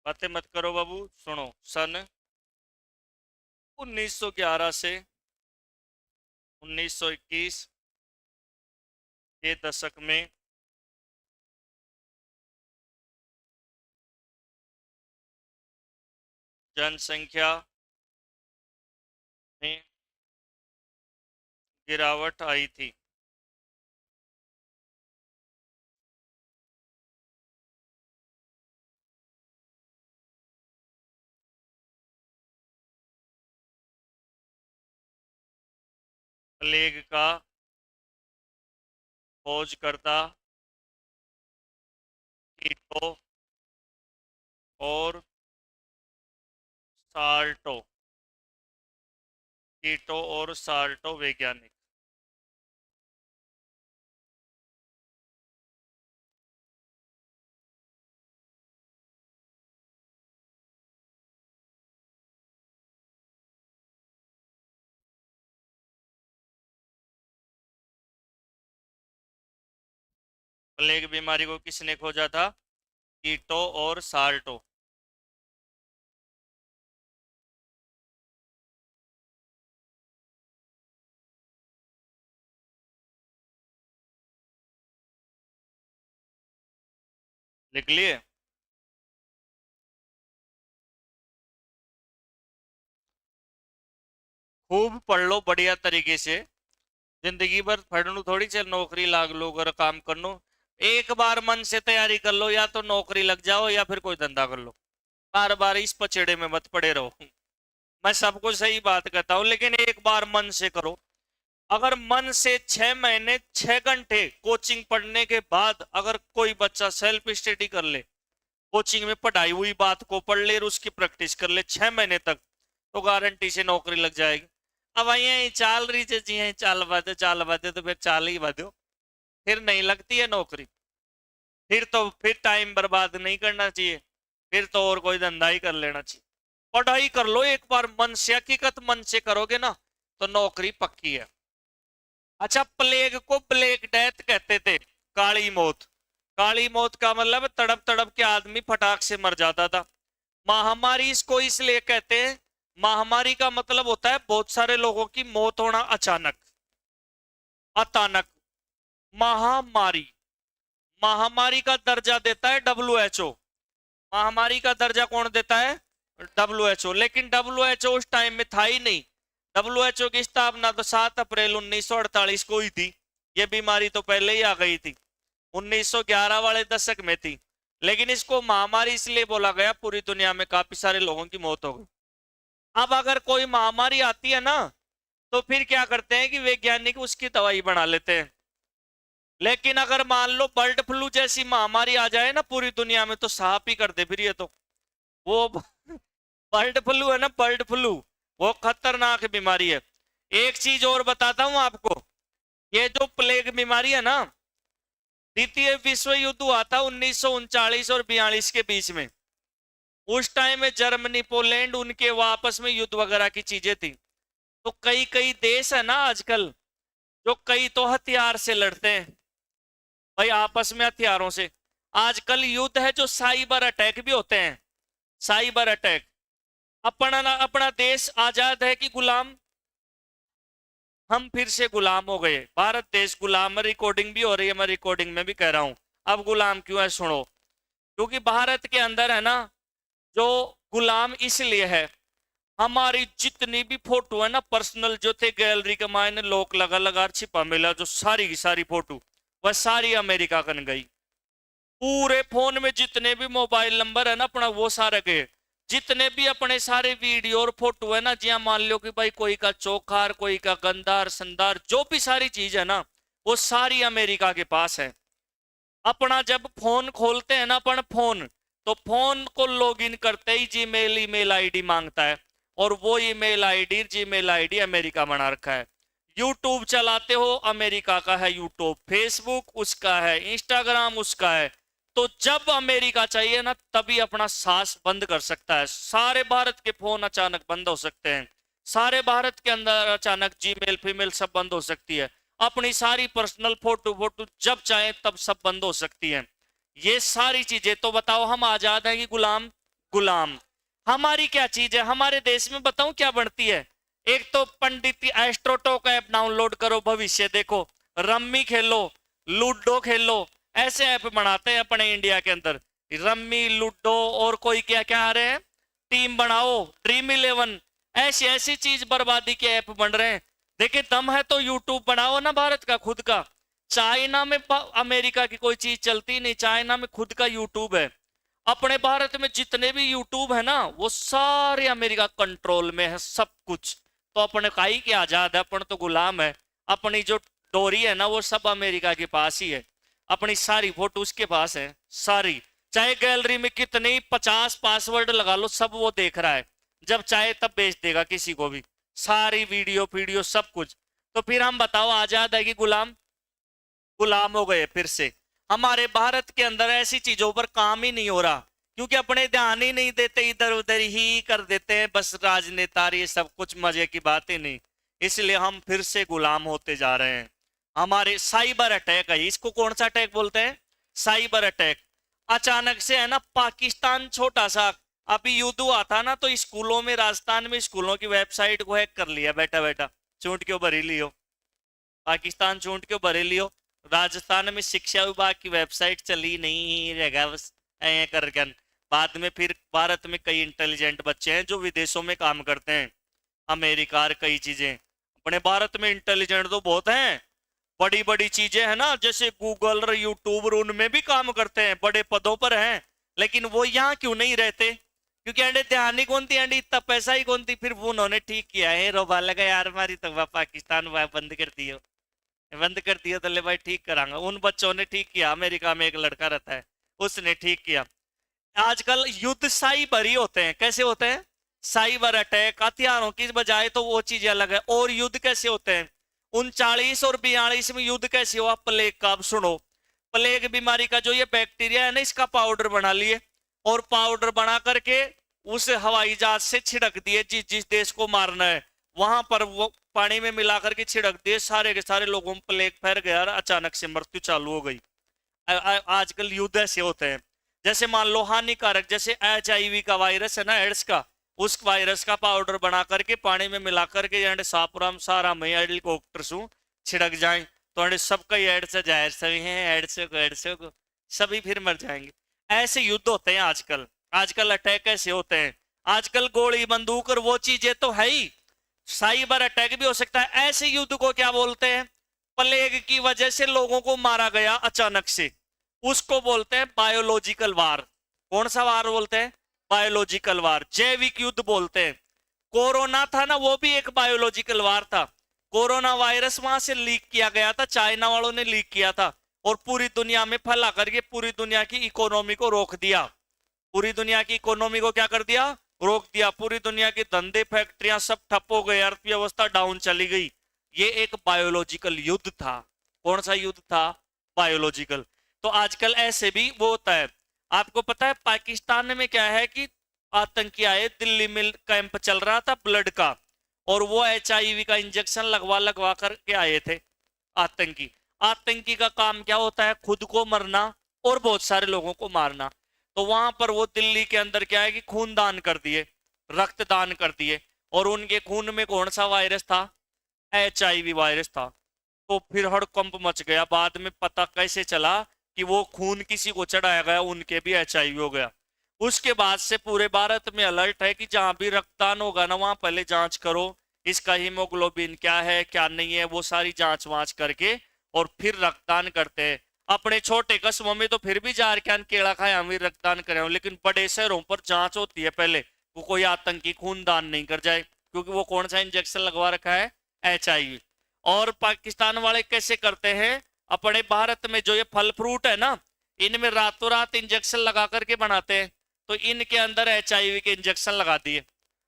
[SPEAKER 1] बातें मत करो बाबू, सुनो, सन 1911 से 1921 के दशक में जनसंख्या में गिरावट आई थी। प्लेग का खोजकर्ता कीटो और साल्टो, कीटो और साल्टो वैज्ञानिक। प्लेग बीमारी को किसने खोजा था? कीटो और साल्टो। लिख लिए? खूब पढ़ लो बढ़िया तरीके से। जिंदगी भर पढ़नू थोड़ी, चल नौकरी लाग लो अगर काम कर लो। एक बार मन से तैयारी कर लो, या तो नौकरी लग जाओ या फिर कोई धंधा कर लो। बार बार इस पचेड़े में मत पड़े रहो। मैं सबको सही बात कहता हूँ, लेकिन एक बार मन से करो। अगर मन से 6 महीने 6 घंटे कोचिंग पढ़ने के बाद अगर कोई बच्चा सेल्फ स्टडी कर ले, कोचिंग में पढ़ाई हुई बात को पढ़ ले और उसकी प्रैक्टिस कर ले 6 महीने तक, तो गारंटी से नौकरी लग जाएगी। अब यही चाल रही है जी, यही चाल बाते तो फिर चाल ही बाधो, फिर नहीं लगती है नौकरी। फिर टाइम बर्बाद नहीं करना चाहिए, फिर तो और कोई धंधा ही कर लेना चाहिए। पढ़ाई कर लो एक बार मन से, हकीकत मन से करोगे ना तो नौकरी पक्की है। अच्छा, प्लेग को ब्लैक डेथ कहते थे, काली मौत। काली मौत का मतलब तड़प तड़प के आदमी फटाक से मर जाता था। महामारी इसको इसलिए कहते हैं, महामारी का मतलब होता है बहुत सारे लोगों की मौत होना अचानक, अचानक। महामारी, महामारी का दर्जा देता है WHO। महामारी का दर्जा कौन देता है? WHO। लेकिन WHO उस टाइम में था ही नहीं। WHO की स्थापना तो 7 अप्रैल 1948 को ही थी। ये बीमारी तो पहले ही आ गई थी, 1911 वाले दशक में थी। लेकिन इसको महामारी इसलिए बोला गया, पूरी दुनिया में काफी सारे लोगों की मौत हो गई। अब अगर कोई महामारी आती है ना, तो फिर क्या करते हैं कि वैज्ञानिक उसकी दवाई बना लेते हैं। लेकिन अगर मान लो बर्ड फ्लू जैसी महामारी आ जाए ना पूरी दुनिया में, तो साफ ही कर दे फिर ये तो। वो बर्ड फ्लू है ना, बर्ड फ्लू, वो खतरनाक बीमारी है। एक चीज और बताता हूं आपको, ये जो प्लेग बीमारी है ना, द्वितीय विश्व युद्ध हुआ था 1939 और 42 के बीच में। उस टाइम में जर्मनी, पोलैंड, उनके वो आपस में युद्ध वगैरह की चीजें थी। तो कई कई देश है ना आजकल, जो कई तो हथियार से लड़ते हैं भाई, आपस में हथियारों से। आजकल युद्ध है जो साइबर अटैक भी होते हैं, साइबर अटैक। अपना अपना देश आजाद है कि गुलाम? हम फिर से गुलाम हो गए, भारत देश गुलाम। रिकॉर्डिंग भी हो रही है, मैं रिकॉर्डिंग में भी कह रहा हूं। अब गुलाम क्यों है सुनो, क्योंकि भारत के अंदर है ना, जो गुलाम इसलिए है, हमारी जितनी भी फोटो है ना पर्सनल, जो थे गैलरी के मायने लोक लगा लगा छिपा मिला, जो सारी की सारी फोटो वह सारी अमेरिका कन गई। पूरे फोन में जितने भी मोबाइल नंबर है ना अपना, वो सारे गए। जितने भी अपने सारे वीडियो और फोटो है ना, जिया मान लो कि भाई कोई का चौखार, कोई का गंदार संदार, जो भी सारी चीज है ना, वो सारी अमेरिका के पास है। अपना जब फोन खोलते हैं ना अपन फोन, तो फोन को लॉगिन करते ही जीमेल ईमेल आईडी मांगता है, और वो email ID Gmail ID America बना रखा है। यूट्यूब चलाते हो, अमेरिका का है यूट्यूब। फेसबुक उसका है, इंस्टाग्राम उसका है। तो जब अमेरिका चाहिए ना, तभी अपना सांस बंद कर सकता है। सारे भारत के फोन अचानक बंद हो सकते हैं, सारे भारत के अंदर अचानक जीमेल फीमेल सब बंद हो सकती है। अपनी सारी पर्सनल फोटो फोटो जब चाहे तब सब बंद हो सकती है। ये सारी चीजें, तो बताओ हम आजाद हैं कि गुलाम? गुलाम। हमारी क्या चीज है हमारे देश में, बताऊं क्या बनती है? एक तो पंडित एस्ट्रोटॉक ऐप डाउनलोड करो, भविष्य देखो, रम्मी खेलो, लूडो खेलो, ऐसे ऐप बनाते हैं अपने इंडिया के अंदर। रम्मी, लूडो और कोई क्या क्या आ रहे हैं, टीम बनाओ, ड्रीम 11, ऐसी ऐसी चीज बर्बादी के ऐप बन रहे हैं। देखिए दम है तो यूट्यूब बनाओ ना भारत का खुद का। चाइना में अमेरिका की कोई चीज चलती नहीं, चाइना में खुद का यूट्यूब है। अपने भारत में जितने भी यूट्यूब है ना, वो सारे अमेरिका कंट्रोल में है सब कुछ। तो अपने का ही क्या आजाद है, अपन तो गुलाम है। अपनी जो डोरी है ना, वो सब अमेरिका के पास ही है। अपनी सारी फोटो उसके पास है सारी, चाहे गैलरी में कितने 50 पासवर्ड लगा लो, सब वो देख रहा है। जब चाहे तब बेच देगा किसी को भी, सारी वीडियो वीडियो सब कुछ। तो फिर हम बताओ आजाद है कि गुलाम? गुलाम हो गए फिर से। हमारे भारत के अंदर ऐसी चीजों पर काम ही नहीं हो रहा, क्योंकि अपने ध्यान ही नहीं देते, इधर उधर ही कर देते हैं बस, राजनेता ये सब कुछ मजे की बातें नहीं। इसलिए हम फिर से गुलाम होते जा रहे हैं। हमारे साइबर अटैक है, इसको कौन सा अटैक बोलते हैं? Cyber attack. अचानक से है ना, पाकिस्तान छोटा सा, अभी युद्ध हुआ था ना, तो स्कूलों में, राजस्थान में स्कूलों की वेबसाइट को हैक कर लिया बैठा बैठा, चूंट क्यों भरी लियो, पाकिस्तान चूंट क्यों भरे लियो। राजस्थान में शिक्षा विभाग की वेबसाइट चली नहीं रहेगा बस ऐ करके। बाद में फिर भारत में कई इंटेलिजेंट बच्चे हैं जो विदेशों में काम करते हैं, अमेरिका और कई चीजें। अपने भारत में इंटेलिजेंट तो बहुत हैं, बड़ी बड़ी चीजें हैं ना, जैसे गूगल और यूट्यूब, उनमें भी काम करते हैं, बड़े पदों पर हैं। लेकिन वो यहाँ क्यों नहीं रहते? क्योंकि एंडे ध्यान ही कौन थी, एंडे इतना पैसा ही कौन थी। फिर वो उन्होंने ठीक किया है, रोबा लगा यार हमारी तो वह पाकिस्तान वह बंद कर दियो, बंद कर दिया तो ले भाई ठीक करांगा। उन बच्चों ने ठीक किया, अमेरिका में एक लड़का रहता है, उसने ठीक किया। आजकल युद्ध साइबर ही होते हैं। कैसे होते हैं? Cyber attack. हथियारों की बजाय तो वो चीजें अलग है। और युद्ध कैसे होते हैं? 39 और 42 में युद्ध कैसे हुआ? प्लेग का। अब सुनो, प्लेग बीमारी का जो ये बैक्टीरिया है ना, इसका पाउडर बना लिए, और पाउडर बना करके उस हवाई जहाज से छिड़क दिए, जिस जिस देश को मारना है वहां पर वो पानी में मिलाकर के छिड़क दिए, सारे के सारे लोगों में प्लेग फैल गया और अचानक से मृत्यु चालू हो गई। आजकल युद्ध ऐसे होते हैं। जैसे मान लो हानिकारक, जैसे HIV का वायरस है ना, एड्स का, उस वायरस का पाउडर बना करके पानी में मिला करके एंड सापुराम सारा में हेलीकॉप्टर सु छिड़क जाए, तो एंड सबका एड से जाहिर सभी हैं, एड से को सभी फिर मर जाएंगे। ऐसे युद्ध होते हैं आजकल। आजकल अटैक ऐसे होते हैं। आजकल गोली बंदूक और वो चीजें तो है ही, साइबर अटैक भी हो सकता है। ऐसे युद्ध को क्या बोलते हैं? प्लेग की वजह से लोगों को मारा गया अचानक से, उसको बोलते हैं बायोलॉजिकल वार। कौन सा वार बोलते हैं? बायोलॉजिकल वार, जैविक युद्ध बोलते हैं। कोरोना था ना, वो भी एक बायोलॉजिकल वार था। कोरोना वायरस वहां से लीक किया गया था, चाइना वालों ने लीक किया था। और पूरी दुनिया में फैला करके पूरी दुनिया की इकोनॉमी को रोक दिया। पूरी दुनिया की इकोनॉमी को क्या कर दिया? रोक दिया। पूरी दुनिया के धंधे फैक्ट्रियां सब ठप हो गए, अर्थव्यवस्था डाउन चली गई। ये एक बायोलॉजिकल युद्ध था। कौन सा युद्ध था? बायोलॉजिकल। तो आजकल ऐसे भी वो होता है। आपको पता है पाकिस्तान में क्या है कि आतंकी आए, दिल्ली में कैंप चल रहा था ब्लड का, और वो HIV का इंजेक्शन लगवा लगवा करके आए थे आतंकी। आतंकी का काम क्या होता है? खुद को मरना और बहुत सारे लोगों को मारना। तो वहां पर वो दिल्ली के अंदर क्या है कि खून दान कर दिए, रक्तदान कर दिए, और उनके खून में कौन सा वायरस था? HIV वायरस था। तो फिर हड़कंप मच गया। बाद में पता कैसे चला कि वो खून किसी को चढ़ाया गया, उनके भी HIV हो गया। उसके बाद से पूरे भारत में अलर्ट है कि जहां भी रक्तदान होगा ना, वहां पहले जांच करो, इसका हीमोग्लोबिन क्या है क्या नहीं है, वो सारी जांच वांच करके और फिर रक्तदान करते हैं। अपने छोटे कस्बों में तो फिर भी जार के केला खाए हम भी रक्तदान करें, लेकिन बड़े शहरों पर जांच होती है पहले, वो कोई आतंकी खून दान नहीं कर जाए, क्योंकि वो कौन सा इंजेक्शन लगवा रखा है? HIV। और पाकिस्तान वाले कैसे करते हैं? अपने भारत में जो ये फल फ्रूट है ना, इनमें रातों रात इंजेक्शन लगा करके बनाते हैं। तो इनके अंदर HIV के इंजेक्शन लगा दिए।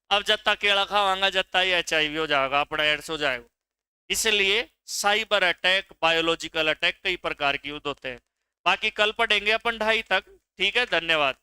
[SPEAKER 1] अब जत्ता केला खावांगा जत्ता ही HIV हो जाएगा, अपना एड्स हो जाएगा। इसलिए साइबर अटैक, बायोलॉजिकल अटैक, कई प्रकार के युद्ध होते हैं। बाकी कल पढ़ेंगे अपन 2:30 तक। ठीक है, धन्यवाद।